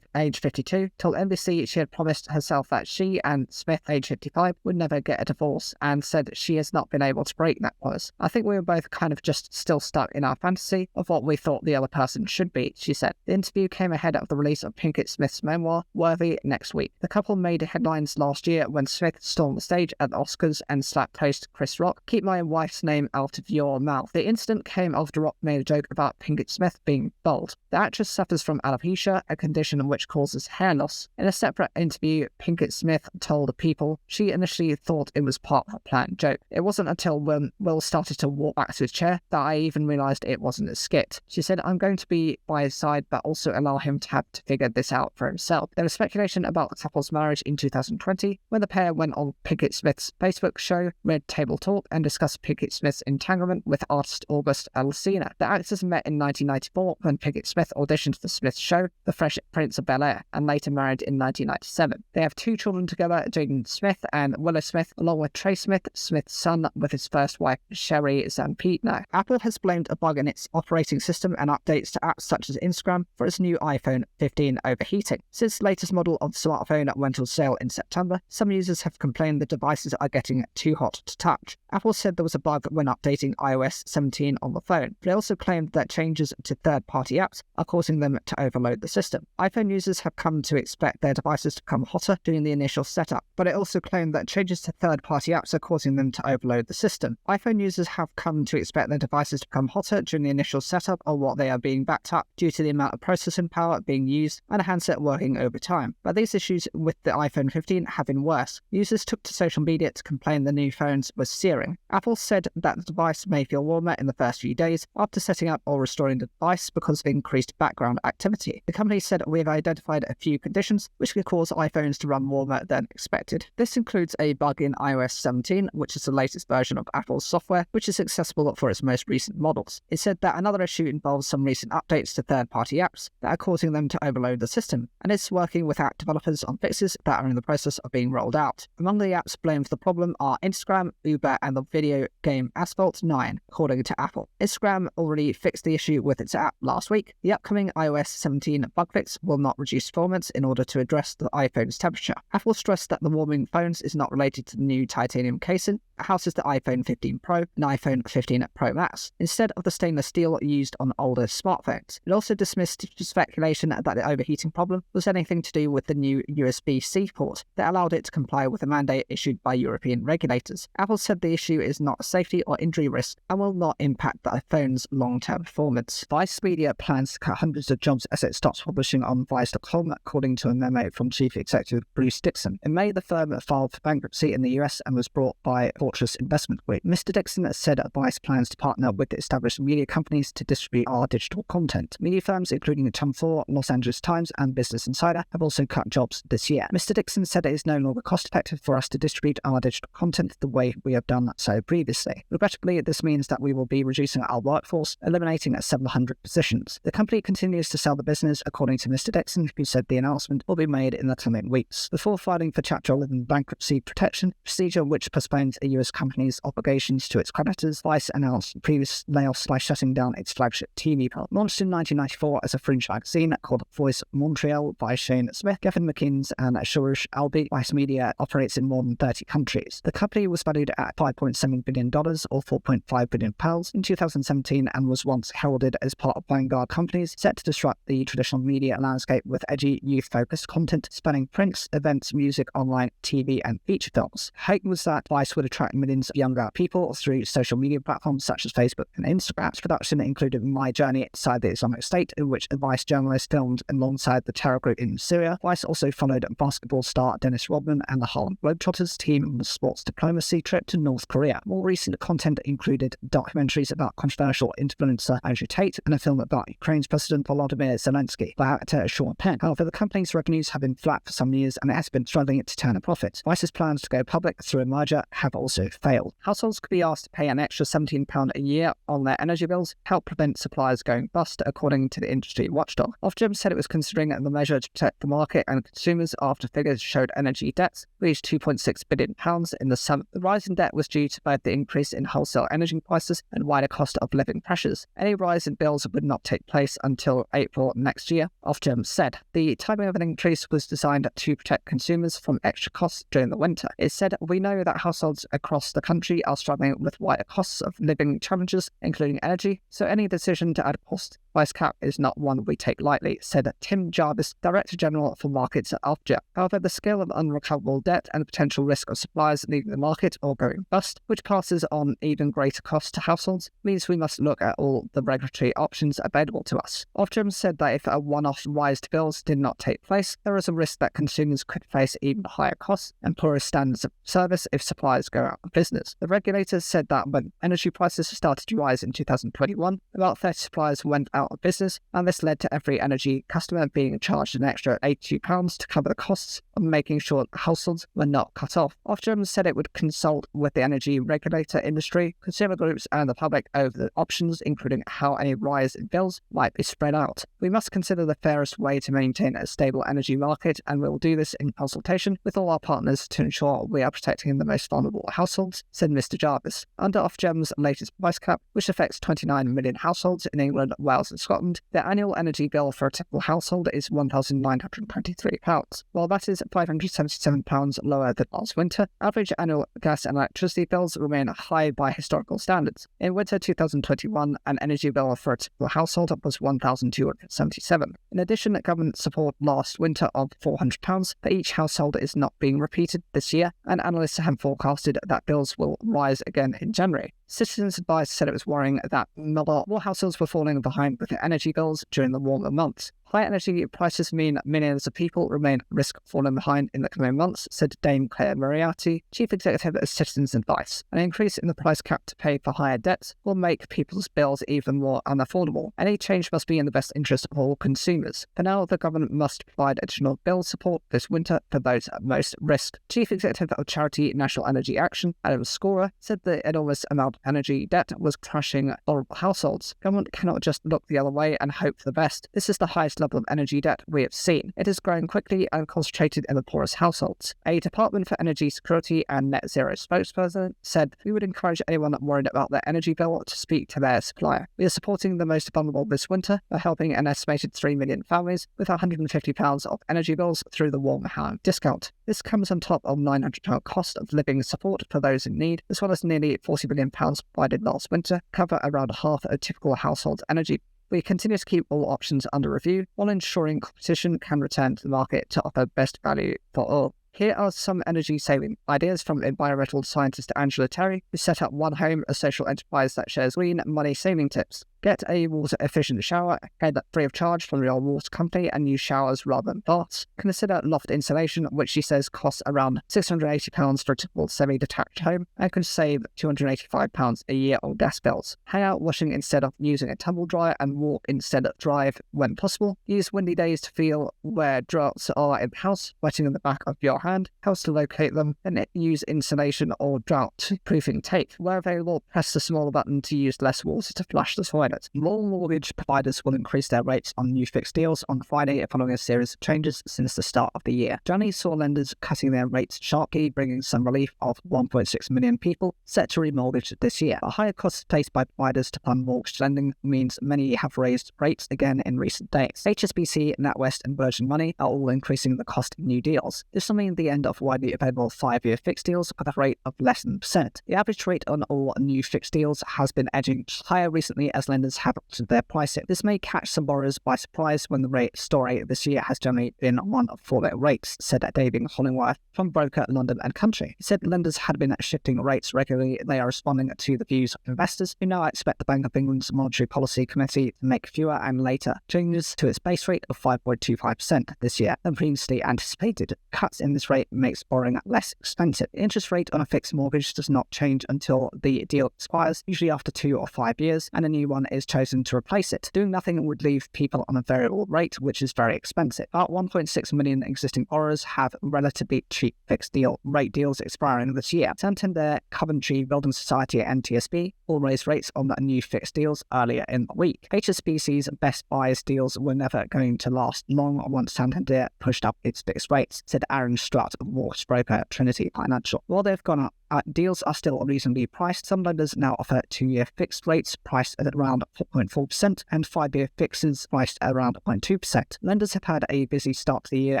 age 52, told NBC she had promised herself that she and Smith, age 55, would never get a divorce, and said she has not been able to break that promise. I think we were both kind of just still stuck in our fantasy of what we thought the other person should be, she said. The interview came ahead of the release of Pinkett Smith's memoir, Worthy, next week. The couple made headlines last year when Smith stormed the stage at the Oscars and slapped host Chris Rock, "Keep my wife's name out of your mouth." The incident came after Rock made a joke about Pinkett Smith being bald. The actress suffers from alopecia, a condition which causes hair loss. In a separate interview, Pinkett Smith told People she initially thought it was part of a planned joke. "It wasn't until when Will started to walk back to his chair that I even realised it wasn't a skit." She said, "I'm going to be by his side, but also allow him to have to figure this out for himself." There was speculation about the couple's marriage in 2020 when the pair went on Pinkett Smith's Facebook show, Red Table Talk, and discussed Pinkett Smith's entanglement with artist August Alsina. The actors met in 1994 when Pinkett Smith auditioned for Smith's show, The Fresh Prince of Bel-Air, and later married in 1997. They have 2 children together, Jaden Smith and Willow Smith, along with Trey Smith, Smith's son, with his first wife, Sherry Zampino. Apple has blamed a bug in its operating system and updates to apps such as Instagram for its new iPhone 15 overheating. Since the latest model of the smartphone went on sale in September, some users have complained the devices are getting too hot to touch. Apple said there was a bug when updating iOS 17 on the phone. They also claimed that changes to third-party apps are causing them to overload the system. iPhone users have come to expect their devices to become hotter during the initial setup, but it also claimed that changes to third-party apps are causing them to overload the system. iPhone users have come to expect their devices to become hotter during the initial setup or what they are being backed up due to the amount of processing power being used and a handset working over time. But these issues with the iPhone 15 have been worse. Users took to social media to complain the new phones was searing. Apple said that the device may feel warmer in the first few days after setting up or restoring the device because of increased background activity. The company said, "We have identified a few conditions which could cause iPhones to run warmer than expected. This includes a bug in iOS 17, which is the latest version of Apple's software, which is accessible for its most recent models." It said that another issue involves some recent updates to third-party apps that are causing them to overload the system, and it's working with app developers on fixes that are in the process of being rolled out. Among the apps blamed for the problem are Instagram, Uber, and the video game Asphalt 9, according to Apple. Instagram already fixed the issue with its app last week. The upcoming iOS 17 bug fix will not reduce performance in order to address the iPhone's temperature. Apple stressed that the warming phones is not related to the new titanium casing that houses the iPhone 15 Pro and iPhone 15 Pro Max, instead of the stainless steel used on older smartphones. It also dismissed speculation that the overheating problem was anything to do with the new USB-C port that allowed it to comply with a mandate issued by European regulators. Apple said the issue is not a safety or injury risk and will not impact the phone's long-term performance. Vice Media plans to cut hundreds of jobs as it stops publishing on Vice.com, according to a memo from Chief Executive Bruce Dixon. In May, the firm filed for bankruptcy in the US and was bought by Fortress Investment Group. Mr. Dixon said Vice plans to partner with established media companies to distribute our digital content. Media firms, including Channel 4, Los Angeles Times, and Business Insider, have also cut jobs this year. Mr. Dixon said it is no longer cost-effective for us to distribute our digital content the way we have done so previously. Regrettably, this means that we will be reducing our workforce, eliminating 700 positions. The company continues to sell the business, according to Mr. Dixon, who said the announcement will be made in the coming weeks. Before filing for Chapter 11 bankruptcy protection, procedure which postpones a US company's obligations to its creditors, Vice announced previous layoffs by shutting down its flagship TV product. Launched in 1994 as a fringe magazine called Voice Montreal by Shane Smith, Kevin McKeans, and Shoresh Albi, Vice Media operates in more than 30 countries. The company was valued at $5.7 billion or £4.5 billion in 2017 and was once heralded as part of Vanguard companies set to disrupt the traditional media landscape with edgy, youth-focused content spanning print, events, music, online, TV, and feature films. Hope was that Vice would attract millions of younger people through social media platforms such as Facebook and Instagram. Its production included My Journey Inside the Islamic State, in which a Vice journalist filmed alongside the terror group in Syria. Vice also followed basketball star Dennis Rodman and the Harlem Globetrotters team on a sports diplomacy trip to North Korea. More recent content included documentaries about controversial influencer Andrew Tate and a film about Ukraine's President Volodymyr Zelensky by actor Sean Penn. However, the company's revenues have been flat for some years and it has been struggling to turn a profit. Vice's plans to go public through a merger have also also failed. Households could be asked to pay an extra £17 a year on their energy bills to help prevent suppliers going bust, according to the industry watchdog. Ofgem said it was considering the measure to protect the market and consumers after figures showed energy debts reached £2.6 billion in the summer. The rise in debt was due to both the increase in wholesale energy prices and wider cost of living pressures. Any rise in bills would not take place until April next year, Ofgem said. The timing of an increase was designed to protect consumers from extra costs during the winter. It said, "We know that households across the country are struggling with wider costs of living challenges, including energy, so any decision to add a cost price cap is not one we take lightly," said Tim Jarvis, Director General for Markets at Ofgem. However, the scale of unrecoverable debt and the potential risk of suppliers leaving the market or going bust, which passes on even greater costs to households, means we must look at all the regulatory options available to us. Ofgem said that if a one-off rise to bills did not take place, there is a risk that consumers could face even higher costs and poorer standards of service if suppliers go out of business. The regulators said that when energy prices started to rise in 2021, about 30 suppliers went out of business, and this led to every energy customer being charged an extra £82 to cover the costs of making sure households were not cut off. Ofgem said it would consult with the energy regulator industry, consumer groups and the public over the options, including how any rise in bills might be spread out. "We must consider the fairest way to maintain a stable energy market, and we will do this in consultation with all our partners to ensure we are protecting the most vulnerable households," said Mr Jarvis. Under Ofgem's latest price cap, which affects 29 million households in England, Wales and Scotland, the annual energy bill for a typical household is £1,923. While that is £577 lower than last winter, average annual gas and electricity bills remain high by historical standards. In winter 2021, an energy bill for a typical household was £1,277. In addition, government support last winter of £400 for each household is not being repeated this year, and analysts have forecasted that bills will rise again in January. Citizens Advice said it was worrying that more households were falling behind with their energy bills during the warmer months. High energy prices mean millions of people remain at risk of falling behind in the coming months, said Dame Claire Moriarty, Chief Executive of Citizens Advice. An increase in the price cap to pay for higher debts will make people's bills even more unaffordable. Any change must be in the best interest of all consumers. For now, the government must provide additional bill support this winter for those at most risk. Chief Executive of charity National Energy Action, Adam Scorer, said the enormous amount of energy debt was crushing vulnerable households. Government cannot just look the other way and hope for the best. This is the highest level of energy debt we have seen. It is growing quickly and concentrated in the poorest households. A Department for Energy Security and Net Zero spokesperson said, "We would encourage anyone worried about their energy bill to speak to their supplier. We are supporting the most vulnerable this winter by helping an estimated 3 million families with £150 of energy bills through the Warm Hand discount. This comes on top of £900 cost of living support for those in need, as well as nearly £40 billion provided last winter, cover around half a typical household's energy. We continue to keep all options under review while ensuring competition can return to the market to offer best value for all." Here are some energy-saving ideas from environmental scientist Angela Terry, who set up One Home, a social enterprise that shares green money-saving tips. Get a water-efficient shower, head free of charge from your water company and use showers rather than baths. Consider loft insulation, which she says costs around £680 for a typical semi-detached home and can save £285 a year on gas bills. Hang out washing instead of using a tumble dryer and walk instead of drive when possible. Use windy days to feel where droughts are in the house, wetting in the back of your hand helps to locate them, and use insulation or drought-proofing tape. Where available, press the smaller button to use less water to flush the toilet. More mortgage providers will increase their rates on new fixed deals on Friday following a series of changes since the start of the year. January saw lenders cutting their rates sharply, bringing some relief of 1.6 million people set to remortgage this year. A higher cost faced by providers to fund mortgage lending means many have raised rates again in recent days. HSBC, NatWest and Virgin Money are all increasing the cost of new deals. This will mean the end of widely available 5-year fixed deals with a rate of less than 1%. The average rate on all new fixed deals has been edging higher recently as lenders have upped their pricing. This may catch some borrowers by surprise when the rate story this year has generally been one of falling rates, said David Hollingworth from broker London and Country. He said lenders had been shifting rates regularly. They are responding to the views of investors who now expect the Bank of England's Monetary Policy Committee to make fewer and later changes to its base rate of 5.25% this year than previously anticipated. Cuts in this rate makes borrowing less expensive. The interest rate on a fixed mortgage does not change until the deal expires, usually after 2 or 5 years, and a new one is chosen to replace it. Doing nothing would leave people on a variable rate, which is very expensive. About 1.6 million existing borrowers have relatively cheap fixed rate deals expiring this year. Santander, Coventry Building Society and TSB all raised rates on new fixed deals earlier in the week. HSBC's best buyers deals were never going to last long once Santander pushed up its fixed rates, said Aaron Strutt, mortgage broker at Trinity Financial. While they've gone up, deals are still reasonably priced. Some lenders now offer 2-year fixed rates priced at around 4.4% and 5-year fixes priced at around 0.2%. Lenders have had a busy start to the year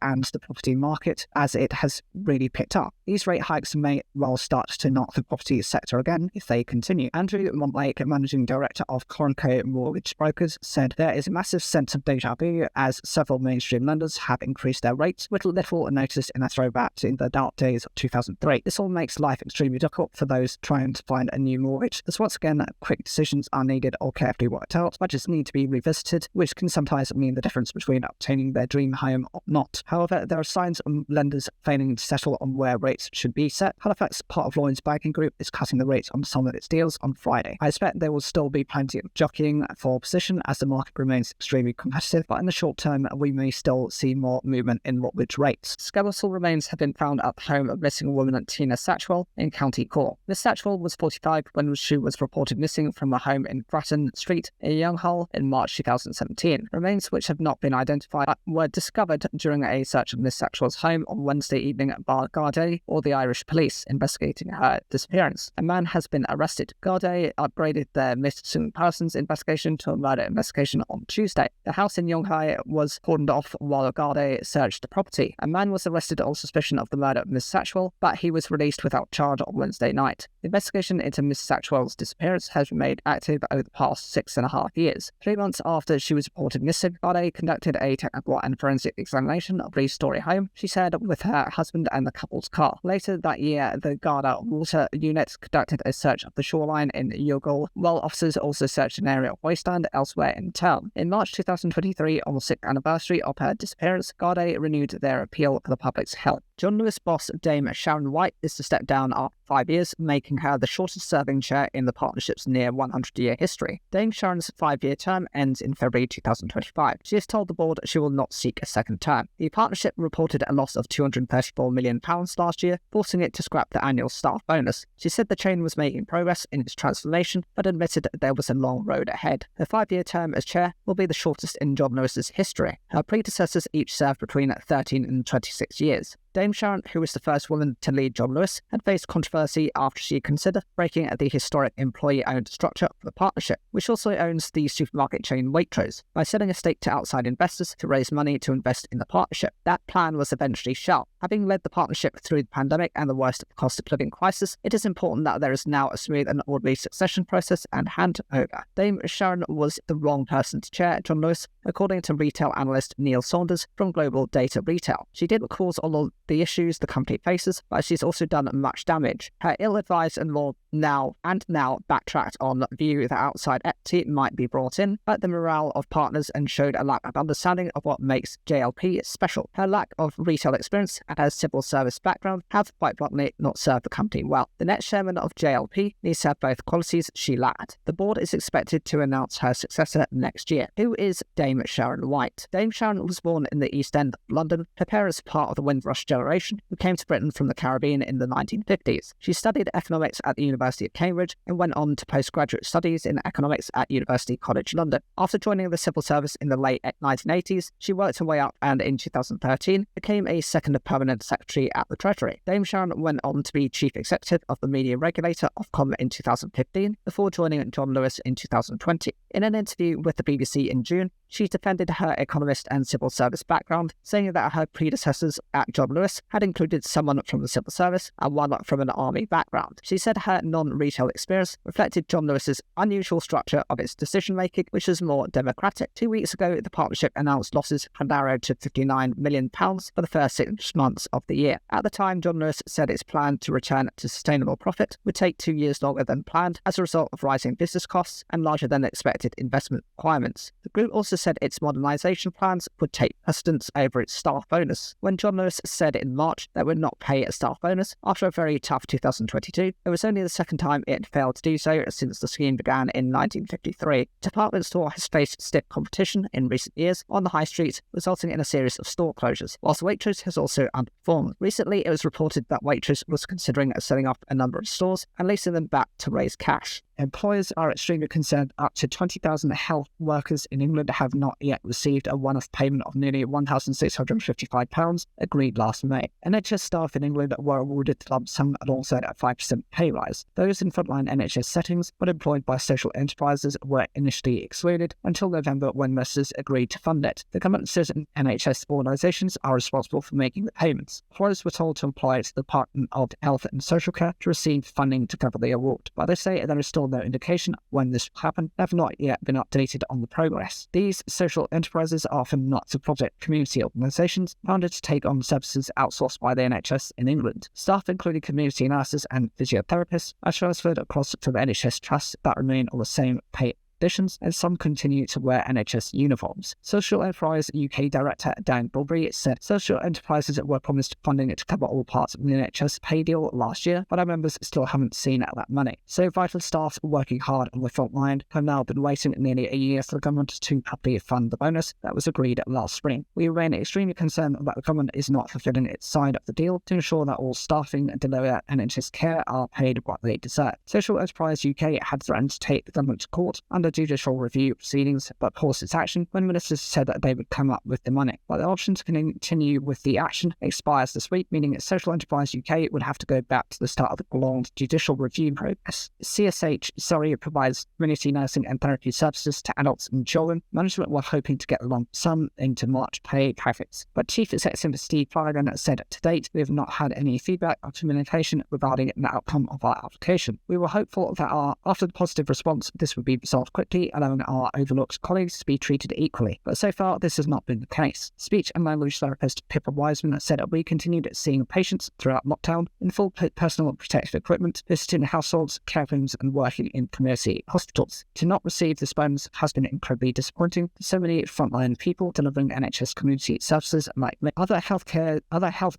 and the property market as it has really picked up. These rate hikes may well start to knock the property sector again if they continue. Andrew Montlake, managing director of Coronco Mortgage Brokers, said there is a massive sense of deja vu as several mainstream lenders have increased their rates with little notice in a throwback to the dark days of 2003. This all makes life extremely difficult for those trying to find a new mortgage. As once again, quick decisions are needed or carefully worked out. Budgets need to be revisited, which can sometimes mean the difference between obtaining their dream home or not. However, there are signs of lenders failing to settle on where rates should be set. Halifax, part of Lloyds Banking Group, is cutting the rates on some of its deals on Friday. I expect there will still be plenty of jockeying for position as the market remains extremely competitive, but in the short term, we may still see more movement in mortgage rates. Skeletal remains have been found at the home of missing woman Tina Satchwell in County Cork. Miss Satchwell was 45 when she was reported missing from a home in Grattan Street in Younghull in March 2017. Remains which have not been identified were discovered during a search of Miss Satchwell's home on Wednesday evening by Gardaí or the Irish police investigating her disappearance. A man has been arrested. Gardaí upgraded their missing persons investigation to a murder investigation on Tuesday. The house in Younghull was cordoned off while Gardaí searched the property. A man was arrested on suspicion of the murder of Miss Satchwell, but he was released without charge on Wednesday night. The investigation into Miss Satchwell's disappearance has remained active over the past 6.5 years. 3 months after she was reported missing, Gardaí conducted a technical and forensic examination of the story home, she said, with her husband and the couple's car. Later that year, the Garda Water Unit conducted a search of the shoreline in Youghal, while officers also searched an area of wasteland elsewhere in town. In March 2023, on the 6th anniversary of her disappearance, Gardaí renewed their appeal for the public's health. John Lewis boss Dame Sharon White is to step down after 5 years, making her the shortest-serving chair in the partnership's near 100-year history. Dame Sharon's 5-year term ends in February 2025. She has told the board she will not seek a second term. The partnership reported a loss of £234 million last year, forcing it to scrap the annual staff bonus. She said the chain was making progress in its transformation, but admitted there was a long road ahead. Her 5-year term as chair will be the shortest in John Lewis's history. Her predecessors each served between 13 and 26 years. Dame Sharon, who was the first woman to lead John Lewis, had faced controversy after she considered breaking the historic employee-owned structure of the partnership, which also owns the supermarket chain Waitrose, by selling a stake to outside investors to raise money to invest in the partnership. That plan was eventually shelved. Having led the partnership through the pandemic and the worst cost of living crisis, it is important that there is now a smooth and orderly succession process and handover. Dame Sharon was the wrong person to chair John Lewis, according to retail analyst Neil Saunders from Global Data Retail. She didn't cause all of the issues the company faces, but she's also done much damage. Her ill-advised and now backtracked on the view that outside equity might be brought in, but the morale of partners and showed a lack of understanding of what makes JLP special. Her lack of retail experience and her civil service background have, quite bluntly, not served the company well. The next chairman of JLP needs to have both qualities she lacked. The board is expected to announce her successor next year. Who is Dame Sharon White? Dame Sharon was born in the East End of London. Her parents are part of the Windrush generation who came to Britain from the Caribbean in the 1950s. She studied economics at the University of Cambridge and went on to postgraduate studies in economics at University College London. After joining the civil service in the late 1980s, she worked her way up and in 2013 became a second permanent secretary at the Treasury. Dame Sharon went on to be chief executive of the media regulator Ofcom in 2015 before joining John Lewis in 2020. In an interview with the BBC in June, she defended her economist and civil service background, saying that her predecessors at John Lewis had included someone from the civil service and one from an army background. She said her non-retail experience reflected John Lewis's unusual structure of its decision-making, which is more democratic. 2 weeks ago, the partnership announced losses had narrowed to £59 million for the first 6 months of the year. At the time, John Lewis said its plan to return to sustainable profit would take 2 years longer than planned as a result of rising business costs and larger than expected investment requirements. The group also also said its modernisation plans would take precedence over its staff bonus. When John Lewis said in March that it would not pay a staff bonus after a very tough 2022, it was only the second time it had failed to do so since the scheme began in 1953. Department store has faced stiff competition in recent years on the high street, resulting in a series of store closures, whilst Waitrose has also underperformed. Recently, it was reported that Waitrose was considering selling off a number of stores and leasing them back to raise cash. Employers are extremely concerned up to 20,000 health workers in England have not yet received a one-off payment of nearly £1,655 agreed last May. NHS staff in England were awarded the lump sum alongside a 5% pay rise. Those in frontline NHS settings but employed by social enterprises were initially excluded until November when ministers agreed to fund it. The government says NHS organisations are responsible for making the payments. Employers were told to apply to the Department of Health and Social Care to receive funding to cover the award, but they say there is still no indication when this will happen. They have not yet been updated on the progress. These social enterprises are often not-for-profit community organisations founded to take on services outsourced by the NHS in England. Staff, including community nurses and physiotherapists, are transferred across to the NHS trusts that remain on the same pay conditions, and some continue to wear NHS uniforms. Social Enterprise UK Director Dan Bulbury said social enterprises were promised funding to cover all parts of the NHS pay deal last year, but our members still haven't seen that money. So vital staff working hard on the front line have now been waiting nearly a year for the government to properly fund the bonus that was agreed last spring. We remain extremely concerned that the government is not fulfilling its side of the deal to ensure that all staffing and deliver NHS care are paid what they deserve. Social Enterprise UK had threatened to take the government to court under judicial review proceedings, but paused its action when ministers said that they would come up with the money. But the option to continue with the action expires this week, meaning that Social Enterprise UK would have to go back to the start of the prolonged judicial review process. CSH provides community nursing and therapy services to adults and children. Management were hoping to get the lump sum into March pay packets, but Chief Executive Steve Flanagan said, to date, we have not had any feedback or communication regarding the outcome of our application. We were hopeful that after the positive response, this would be resolved quickly, allowing our overlooked colleagues to be treated equally. But so far, this has not been the case. Speech and language therapist Pippa Wiseman said that we continued seeing patients throughout lockdown in full personal protective equipment, visiting households, care homes, and working in community hospitals. To not receive this bonus has been incredibly disappointing for so many frontline people delivering NHS community services. Like other health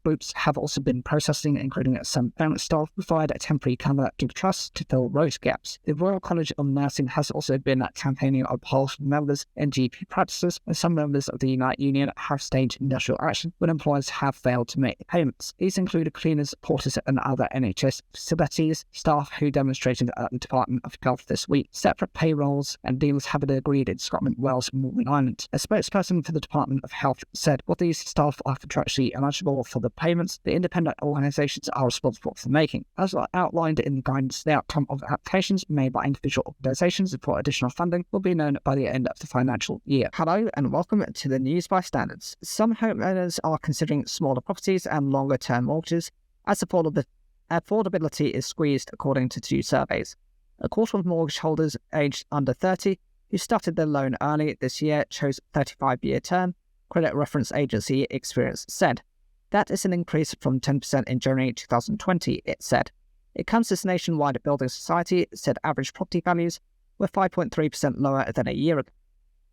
groups have also been processing, including some parent staff provide a temporary cover to the trust to fill rota gaps. The Royal College of Nursing has also been campaigning on behalf of members in GP practices, and some members of the Unite Union have staged industrial action when employers have failed to make the payments. These include cleaners, porters, and other NHS facilities staff who demonstrated at the Department of Health this week. Separate payrolls and deals have been agreed in Scotland, Wales, and Northern Ireland. A spokesperson for the Department of Health said, while these staff are contractually eligible for the payments, the independent organisations are responsible for making. As outlined in the guidance, the outcome of applications made by individual organisations for additional funding will be known by the end of the financial year. Hello and welcome to the News by Standards. Some homeowners are considering smaller properties and longer-term mortgages as affordability is squeezed, according to two surveys. A quarter of mortgage holders aged under 30 who started their loan early this year chose a 35-year term, credit reference agency Experian said. That is an increase from 10% in January 2020, it said. It comes as Nationwide Building Society said average property values were 5.3% lower than a year ago.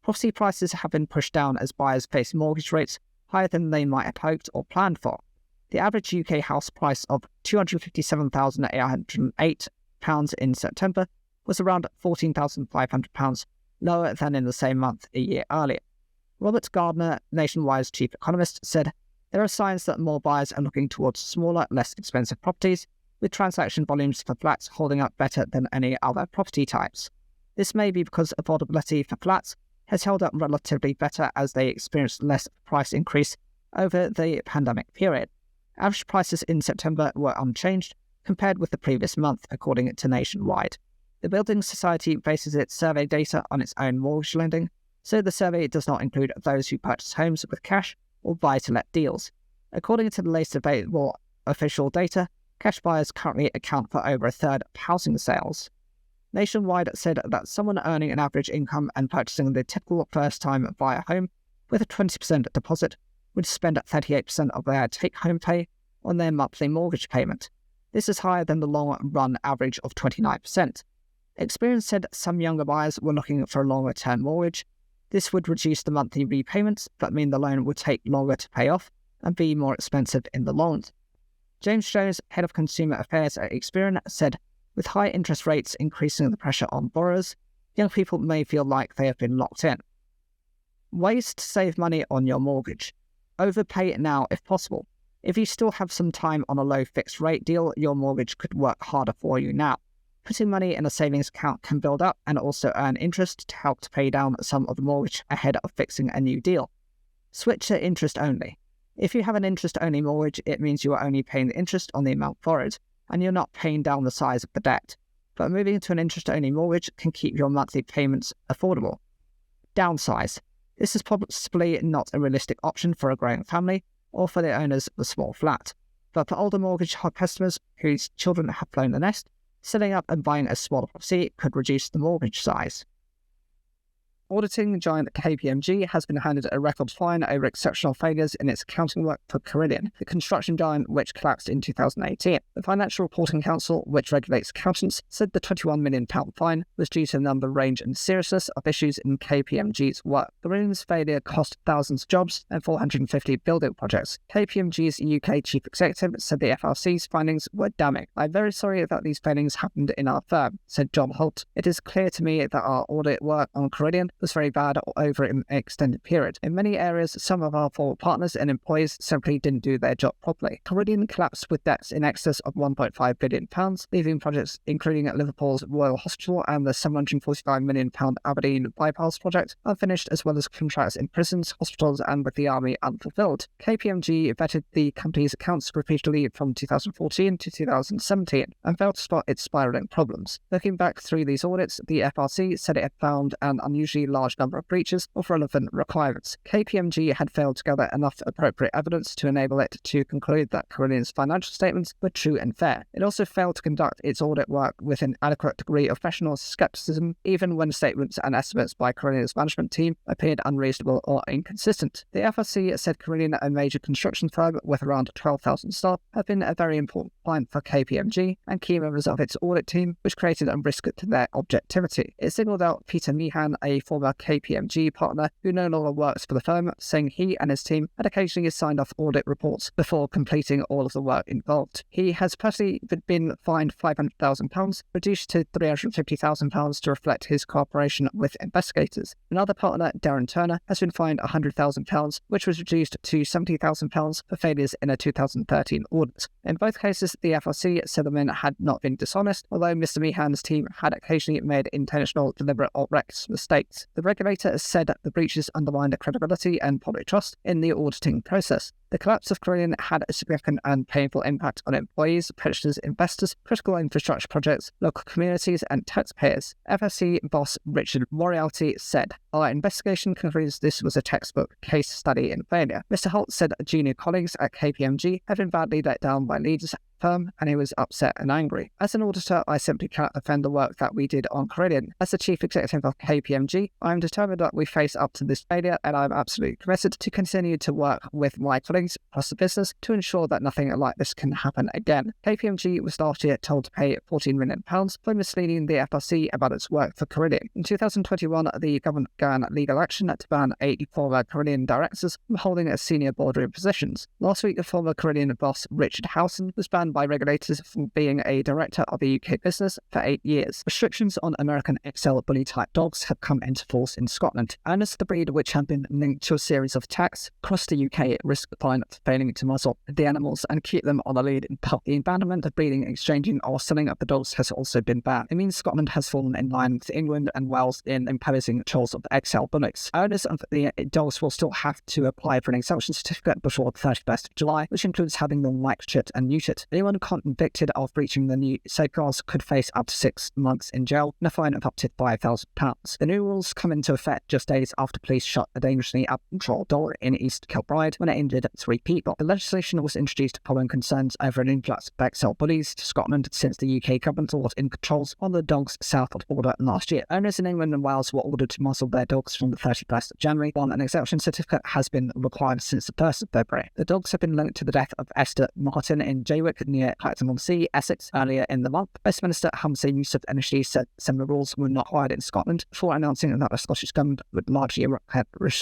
Property prices have been pushed down as buyers face mortgage rates higher than they might have hoped or planned for. The average UK house price of £257,808 in September was around £14,500 lower than in the same month a year earlier. Robert Gardner, Nationwide's chief economist, said there are signs that more buyers are looking towards smaller, less expensive properties, with transaction volumes for flats holding up better than any other property types. This may be because affordability for flats has held up relatively better as they experienced less price increase over the pandemic period. Average prices in September were unchanged compared with the previous month, according to Nationwide. The Building Society bases its survey data on its own mortgage lending, so the survey does not include those who purchase homes with cash or buy-to-let deals. According to the latest available official data, cash buyers currently account for over a third of housing sales. Nationwide said that someone earning an average income and purchasing the typical first-time buyer home with a 20% deposit would spend 38% of their take-home pay on their monthly mortgage payment. This is higher than the long-run average of 29%. Experian said some younger buyers were looking for a longer-term mortgage. This would reduce the monthly repayments, but mean the loan would take longer to pay off and be more expensive in the long run. James Jones, head of consumer affairs at Experian, said, with high interest rates increasing the pressure on borrowers, young people may feel like they have been locked in. Ways to save money on your mortgage. Overpay it now if possible. If you still have some time on a low fixed rate deal, your mortgage could work harder for you now. Putting money in a savings account can build up and also earn interest to help to pay down some of the mortgage ahead of fixing a new deal. Switch to interest only. If you have an interest-only mortgage, it means you are only paying the interest on the amount borrowed, and you're not paying down the size of the debt. But moving to an interest-only mortgage can keep your monthly payments affordable. Downsize. This is possibly not a realistic option for a growing family or for the owners of a small flat. But for older mortgage customers whose children have flown the nest, selling up and buying a smaller property could reduce the mortgage size. Auditing giant KPMG has been handed a record fine over exceptional failures in its accounting work for Carillion, the construction giant which collapsed in 2018. The Financial Reporting Council, which regulates accountants, said the £21 million fine was due to the number, range and seriousness of issues in KPMG's work. Carillion's failure cost thousands of jobs and 450 building projects. KPMG's UK chief executive said the FRC's findings were damning. "I'm very sorry that these failings happened in our firm," said John Holt. "It is clear to me that our audit work on Carillion was very bad over an extended period. In many areas, some of our former partners and employees simply didn't do their job properly." Carillion collapsed with debts in excess of £1.5 billion, leaving projects including at Liverpool's Royal Hospital and the £745 million Aberdeen Bypass project unfinished, as well as contracts in prisons, hospitals and with the army unfulfilled. KPMG vetted the company's accounts repeatedly from 2014 to 2017 and failed to spot its spiralling problems. Looking back through these audits, the FRC said it had found an unusually large number of breaches of relevant requirements. KPMG had failed to gather enough appropriate evidence to enable it to conclude that Carillion's financial statements were true and fair. It also failed to conduct its audit work with an adequate degree of professional skepticism, even when statements and estimates by Carillion's management team appeared unreasonable or inconsistent. The FRC said Carillion, a major construction firm with around 12,000 staff, had been a very important client for KPMG and key members of its audit team, which created a risk to their objectivity. It singled out Peter Meehan, a former KPMG partner who no longer works for the firm, saying he and his team had occasionally signed off audit reports before completing all of the work involved. He has personally been fined £500,000, reduced to £350,000 to reflect his cooperation with investigators. Another partner, Darren Turner, has been fined £100,000, which was reduced to £70,000 for failures in a 2013 audit. In both cases, the FRC said the men had not been dishonest, although Mr. Meehan's team had occasionally made intentional, deliberate or reckless mistakes. The regulator said that the breaches undermined credibility and public trust in the auditing process. The collapse of Carillion had a significant and painful impact on employees, pensioners, investors, critical infrastructure projects, local communities and taxpayers. FSC boss Richard Moriarty said, "Our investigation concludes this was a textbook case study in failure." Mr. Holt said junior colleagues at KPMG had been badly let down by leaders firm, and he was upset and angry. "As an auditor, I simply cannot defend the work that we did on Carillion. As the chief executive of KPMG, I am determined that we face up to this failure, and I am absolutely committed to continue to work with my colleagues across the business to ensure that nothing like this can happen again." KPMG was last year told to pay £14 million for misleading the FRC about its work for Carillion. In 2021, the government began legal action to ban 8 former Carillion directors from holding senior boardroom positions. Last week, the former Carillion boss Richard Howson was banned by regulators for being a director of a UK business for 8 years. Restrictions on American XL bully-type dogs have come into force in Scotland. Owners of the breed, which have been linked to a series of attacks across the UK, risk the fine for failing to muzzle the animals and keep them on a lead in pub. The abandonment of breeding, exchanging or selling of the dogs has also been banned. It means Scotland has fallen in line with England and Wales in imposing controls of XL bullies. Owners of the dogs will still have to apply for an exemption certificate before the 31st of July, which includes having them microchipped and neutered. Anyone convicted of breaching the new safeguards could face up to 6 months in jail and a fine of up to £5,000. The new rules come into effect just days after police shot a dangerously out-of-control dog in East Kilbride when it injured 3 people. The legislation was introduced following concerns over an influx of XL bullies to Scotland since the UK government brought in controls on the dogs south of the border last year. Owners in England and Wales were ordered to muzzle their dogs from the 31st of January, while an exemption certificate has been required since the 1st of February. The dogs have been linked to the death of Esther Martin in Jaywick, near Clacton-on-Sea, Essex, earlier in the month. First Minister Humza Yousaf initially said similar rules were not required in Scotland before announcing that the Scottish Government would largely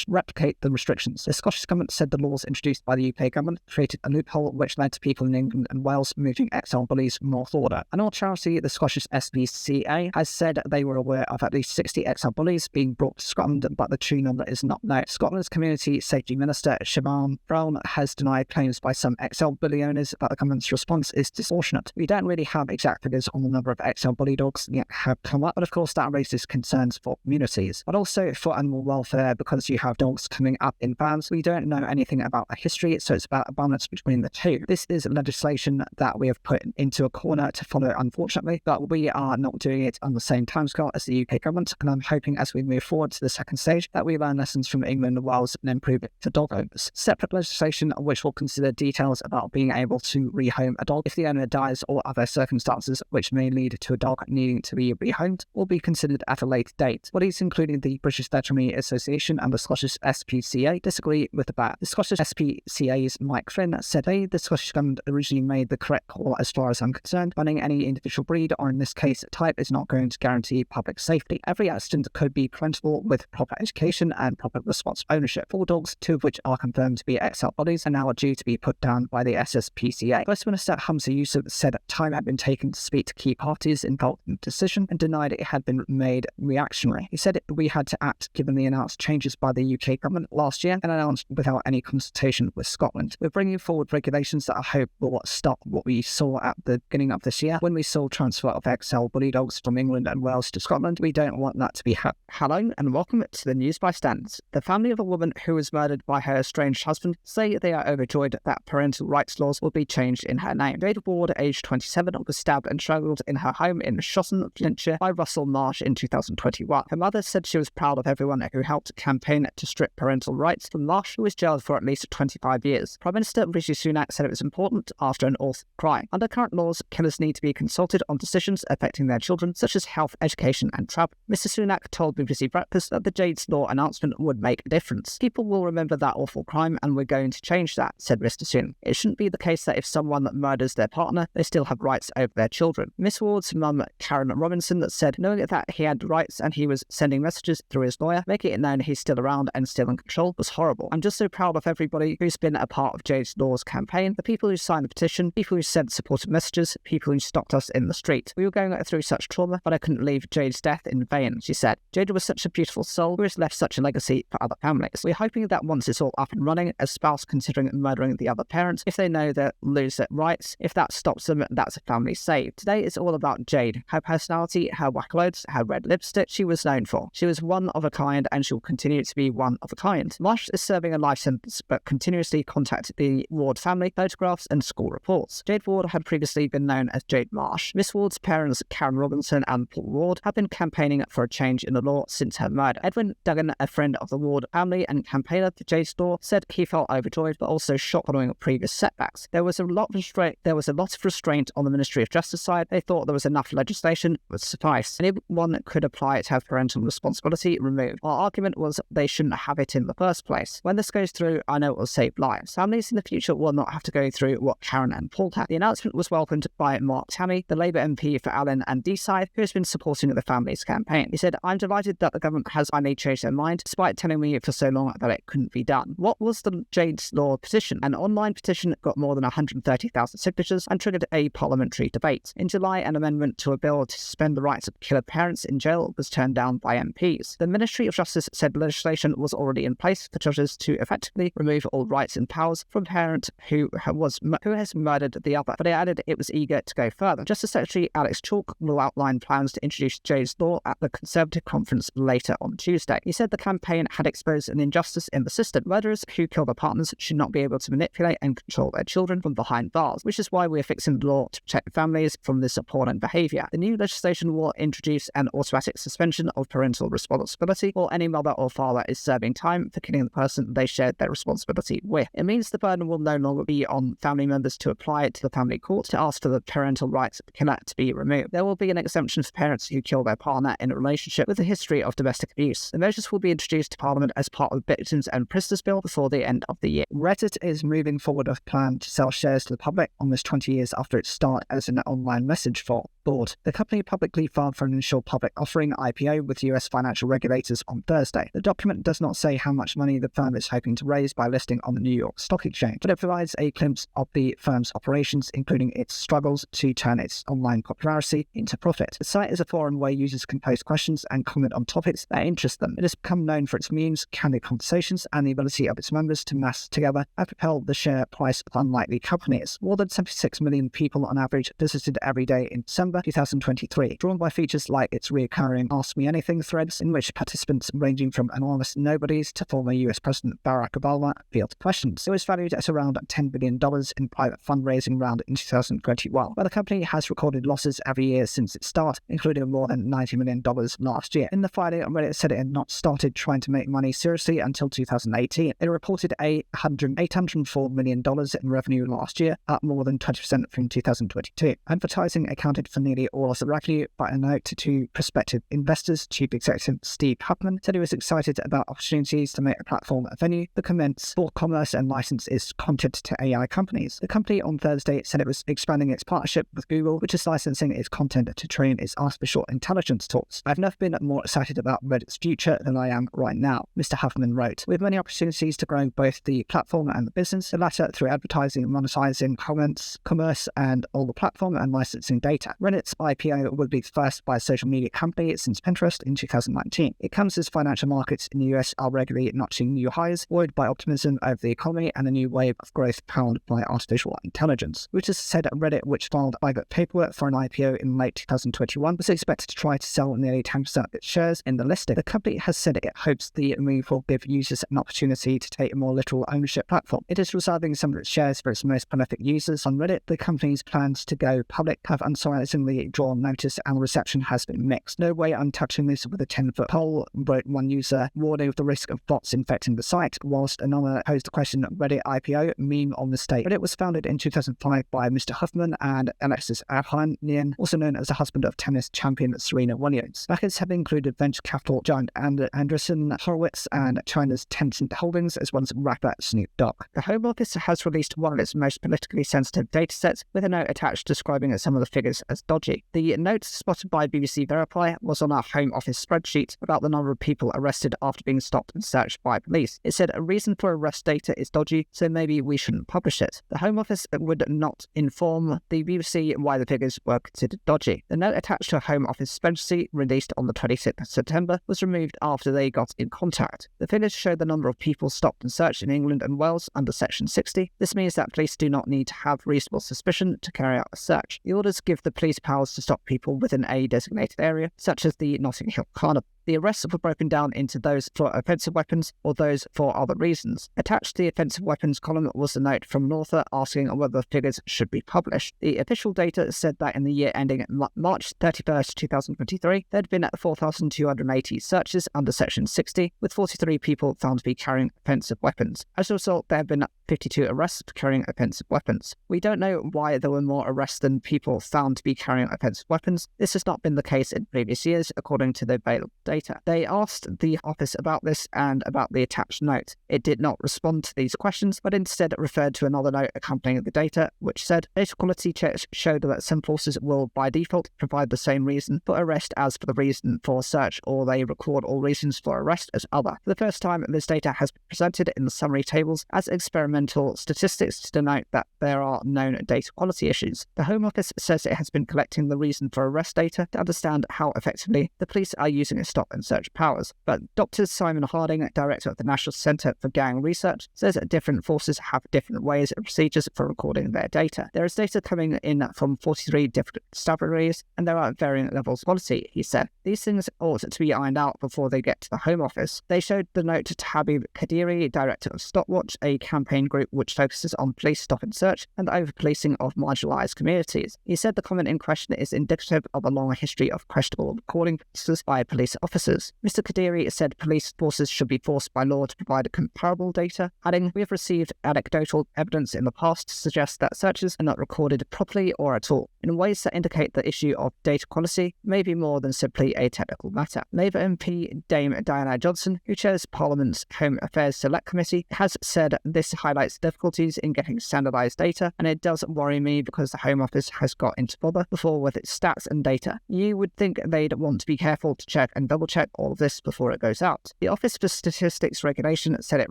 replicate the restrictions. The Scottish Government said the laws introduced by the UK Government created a loophole which led to people in England and Wales moving exile bullies north order. Another charity, the Scottish SPCA, has said they were aware of at least 60 exile bullies being brought to Scotland, but the true number is not known. Scotland's Community Safety Minister Siobhan Brown has denied claims by some exile bully owners that the government's response is disproportionate. We don't really have exact figures on the number of exile bully dogs yet have come up, but of course that raises concerns for communities, but also for animal welfare because you have dogs coming up in vans. We don't know anything about the history, so it's about a balance between the two. This is legislation that we have put into a corner to follow, unfortunately, but we are not doing it on the same timescale as the UK government, and I'm hoping as we move forward to the second stage that we learn lessons from England and Wales and improve it for dog owners. Separate legislation which will consider details about being able to rehome a dog if the owner dies or other circumstances which may lead to a dog needing to be rehomed will be considered at a later date. Bodies including the British Veterinary Association and the Scottish SPCA disagree with the ban. The Scottish SPCA's Mike Flynn said the Scottish Government originally made the correct call as far as I'm concerned. Banning any individual breed, or in this case type, is not going to guarantee public safety. Every accident could be preventable with proper education and proper responsible ownership. 4 dogs, 2 of which are confirmed to be exile bullies, are now due to be put down by the SSPCA. First Minister Humza Yousaf said time had been taken to speak to key parties involved in the decision and denied it had been made reactionary. He said we had to act given the announced changes by the UK government last year and announced without any consultation with Scotland. We're bringing forward regulations that I hope will stop what we saw at the beginning of this year when we saw transfer of exile bully dogs from England and Wales to Scotland. We don't want that to be Hello and welcome to the News by Standards. The family of a woman who was murdered by her estranged husband say they are overjoyed that parental rights laws will be changed in her name. Jade Ward, aged 27, was stabbed and strangled in her home in Shotton, Flintshire by Russell Marsh in 2021. Her mother said she was proud of everyone who helped campaign to strip parental rights from Marsh, who was jailed for at least 25 years. Prime Minister Rishi Sunak said it was important after an awful crime. Under current laws, killers need to be consulted on decisions affecting their children, such as health, education and travel. Mr Sunak told BBC Breakfast that the Jade's Law announcement would make a difference. People will remember that awful crime and we're going to change that, said Mr Sunak. It shouldn't be the case that if someone murders their partner, they still have rights over their children. Miss Ward's mum, Karen Robinson, said knowing that he had rights and he was sending messages through his lawyer, making it known he's still around and still in control was horrible. I'm just so proud of everybody who's been a part of Jade's Law's campaign, the people who signed the petition, people who sent supportive messages, people who stopped us in the street. We were going through such trauma, but I couldn't leave Jade's death in vain, she said. Jade was such a beautiful soul who has left such a legacy for other families. We're hoping that once it's all up and running, a spouse considering murdering the other parent, if they know they'll lose their rights, if that stops them, that's a family saved. Today it's all about Jade, her personality, her wackaloads, her red lipstick she was known for. She was one of a kind and she will continue to be one of a kind. Marsh is serving a life sentence but continuously contacted the Ward family, photographs and school reports. Jade Ward had previously been known as Jade Marsh. Miss Ward's parents, Karen Robinson and Paul Ward, have been campaigning for a change in the law since her murder. Edwin Duggan, a friend of the Ward family and campaigner for Jade's Law, said he felt overjoyed but also shocked following previous setbacks. There was a lot of restraint on the Ministry of Justice side. They thought there was enough legislation would suffice. Anyone could apply it to have parental responsibility removed. Our argument was they shouldn't have it in the first place. When this goes through, I know it will save lives. Families in the future will not have to go through what Karen and Paul had. The announcement was welcomed by Mark Tammy, the Labour MP for Allen and Deeside, who has been supporting the family's campaign. He said, I'm delighted that the government has finally changed their mind, despite telling me for so long that it couldn't be done. What was the Jade's Law petition? An online petition got more than 130,000 signatures and triggered a parliamentary debate. In July, an amendment to a bill to suspend the rights of killer parents in jail was turned down by MPs. The Ministry of Justice said legislation was already in place for judges to effectively remove all rights and powers from a parent who has murdered the other, but it added it was eager to go further. Justice Secretary Alex Chalk will outline plans to introduce Jade's Law at the Conservative conference later on Tuesday. He said the campaign had exposed an injustice in the system. Murderers who kill their partners should not be able to manipulate and control their children from behind bars, which is why we're fixing the law to protect families from this appalling behaviour. The new legislation will introduce an automatic suspension of parental responsibility for any mother or father is serving time for killing the person they shared their responsibility with. It means the burden will no longer be on family members to apply it to the family court to ask for the parental rights of the killer to be removed. There will be an exemption for parents who kill their partner in a relationship with a history of domestic abuse. The measures will be introduced to Parliament as part of the Victims and Prisoners Bill before the end of the year. Reddit is moving forward with a plan to sell shares to the public almost 20 years after its start as an online message board. The company publicly filed for an initial public offering IPO with US financial regulators on Thursday. The document does not say how much money the firm is hoping to raise by listing on the New York Stock Exchange, but it provides a glimpse of the firm's operations, including its struggles to turn its online popularity into profit. The site is a forum where users can post questions and comment on topics that interest them. It has become known for its memes, candid conversations, and the ability of its members to mass together and propel the share price of unlikely companies. More than 76 million people on average visited every day in December 2023, drawn by features like its recurring Ask Me Anything threads, in which participants ranging from anonymous nobodies to former US President Barack Obama field questions. It was valued at around $10 billion in private fundraising round in 2021, but the company has recorded losses every year since its start, including more than $90 million last year. In the filing, Reddit said it had not started trying to make money seriously until 2018. It reported $804 million in revenue last year, up more than 20% from 2022. Advertising accounted for nearly all of the revenue, but a note to prospective investors, Chief Executive Steve Huffman said he was excited about opportunities to make the platform a venue that commence for commerce and license its content to AI companies. The company on Thursday said it was expanding its partnership with Google, which is licensing its content to train its artificial intelligence tools. I've never been more excited about Reddit's future than I am right now, Mr. Huffman wrote. We have many opportunities to grow both the platform and the business, the latter through advertising, monetizing, comments, commerce, and all the platform and licensing data. Reddit's IPO will be the first by a social media company since Pinterest in 2019. It comes as financial markets in the US are regularly notching new highs, buoyed by optimism over the economy and a new wave of growth powered by artificial intelligence. Reuters said Reddit, which filed private paperwork for an IPO in late 2021, was expected to try to sell nearly 10% of its shares in the listing. The company has said it hopes the move will give users an opportunity to take a more literal ownership platform. It is reserving some of its shares for its most prolific users on Reddit. The company's plans to go public have unsurprisingly drawn notice, and the reception has been mixed. No way I'm touching this with a 10-foot pole, wrote one user, warning of the risk of bots infecting the site, whilst another posed the question Reddit IPO meme on the state. Reddit was founded in 2005 by Mr. Huffman and Alexis Ohanian, also known as the husband of tennis champion Serena Williams. Backers have included venture capital giant Andreessen Horowitz and China's Tencent Holdings, as well as rapper Snoop Dogg. The Home Office has released one of its most politically sensitive datasets, with a note attached describing some of the figures as dodgy. The note, spotted by BBC Verify, was on our Home Office spreadsheet about the number of people arrested after being stopped and searched by police. It said a reason for arrest data is dodgy, so maybe we shouldn't publish it. The Home Office would not inform the BBC why the figures were considered dodgy. The note attached to a Home Office spreadsheet released on the 26th of September was removed after they got in contact. The figures show the number of people stopped and searched in England and Wales under Section 60. This means that police do not need to have reasonable suspicion to carry out a search. The orders give the police powers to stop people within a designated area, such as the Notting Hill Carnival. The arrests were broken down into those for offensive weapons or those for other reasons. Attached to the offensive weapons column was a note from an author asking whether the figures should be published. The official data said that in the year ending March 31st, 2023, there had been 4,280 searches under Section 60, with 43 people found to be carrying offensive weapons. As a result, there have been 52 arrests for carrying offensive weapons. We don't know why there were more arrests than people found to be carrying offensive weapons. This has not been the case in previous years, according to the available data. They asked the office about this and about the attached note. It did not respond to these questions, but instead referred to another note accompanying the data, which said data quality checks showed that some forces will, by default, provide the same reason for arrest as for the reason for search, or they record all reasons for arrest as other. For the first time, this data has been presented in the summary tables as experimental statistics to denote that there are known data quality issues. The Home Office says it has been collecting the reason for arrest data to understand how effectively the police are using its stop and search powers. But Dr. Simon Harding, director of the National Centre for Gang Research, says that different forces have different ways and procedures for recording their data. There is data coming in from 43 different constabularies, and there are varying levels of quality, he said. These things ought to be ironed out before they get to the Home Office. They showed the note to Habib Kadiri, director of Stopwatch, a campaign group which focuses on police stop and search and over-policing of marginalised communities. He said the comment in question is indicative of a long history of questionable recording practices by police officers. Mr. Kadiri said police forces should be forced by law to provide comparable data, adding, "We have received anecdotal evidence in the past to suggest that searches are not recorded properly or at all, in ways that indicate the issue of data quality may be more than simply a technical matter." Labour MP Dame Diana Johnson, who chairs Parliament's Home Affairs Select Committee, has said this highlights difficulties in getting standardized data, and it does worry me because the Home Office has got into bother before with its stats and data. You would think they'd want to be careful to check and double check all of this before it goes out. The Office for Statistics Regulation said it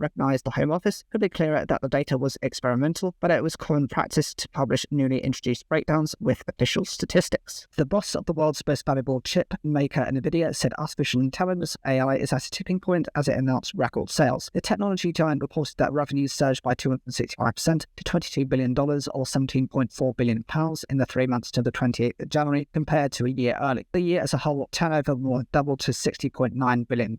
recognized the Home Office could be clearer that the data was experimental, but it was common practice to publish newly introduced breakdowns with official statistics. The boss of the world's most valuable chip maker, NVIDIA, said artificial intelligence AI is at a tipping point as it announced record sales. The technology giant reported that revenues surged by 265% to $22 billion or £17.4 billion in the 3 months to the 28th of January compared to a year early. The year as a whole, turnover more than doubled to $60.9 billion.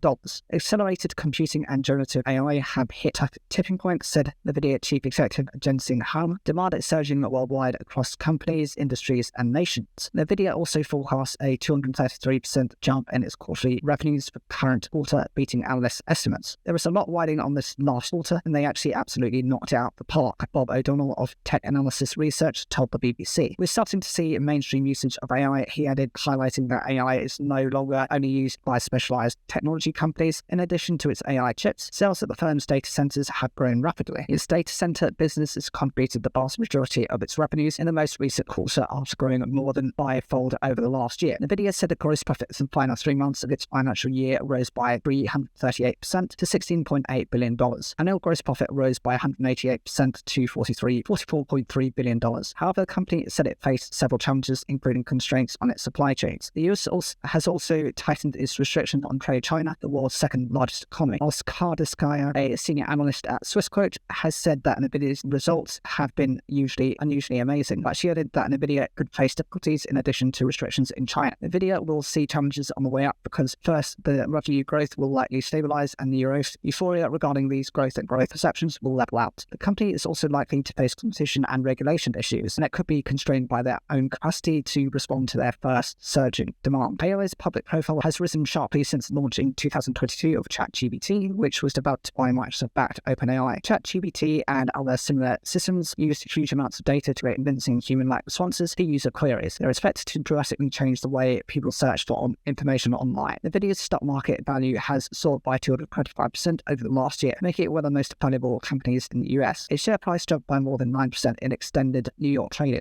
Accelerated computing and generative AI have hit a tipping point, said NVIDIA Chief Executive Jensen Huang. Demand is surging worldwide across companies, industries, and nations. NVIDIA also forecasts a 233% jump in its quarterly revenues for current quarter, beating analysts' estimates. There was a lot riding on this last quarter, and they actually absolutely knocked it out the park, Bob O'Donnell of Tech Analysis Research told the BBC. We're starting to see mainstream usage of AI, he added, highlighting that AI is no longer only used by specialized technology companies. In addition to its AI chips, sales at the firm's data centers have grown rapidly. Its data center business has contributed the vast majority of its revenues in the most recent quarter after growing more than fivefold over the last year. NVIDIA said the gross profits in the final 3 months of its financial year rose by 338% to $16.8 billion. Annual gross profit rose by 188% to $44.3 billion. However, the company said it faced several challenges, including constraints on its supply chains. The US has also tightened its restrictions on trade China, the world's second largest economy. Oskar Diskaya, a senior analyst at Swissquote, has said that NVIDIA's results have been unusually amazing, but she added that NVIDIA could face difficulties in addition to restrictions in China. NVIDIA will see challenges on the way up because first, the revenue growth will likely stabilize and the euphoria regarding these growth perceptions will level out. The company is also likely to face competition and regulation issues, and it could be constrained by their own capacity to respond to their first surging demand. AI's public profile has risen sharply since launch in 2022 of ChatGPT, which was developed by Microsoft-backed OpenAI. ChatGPT and other similar systems use huge amounts of data to create convincing human-like responses to user queries. They're expected to drastically change the way people search for information online. NVIDIA's stock market value has soared by 225% over the last year, making it one of the most valuable companies in the US. Its share price jumped by more than 9% in extended New York trading.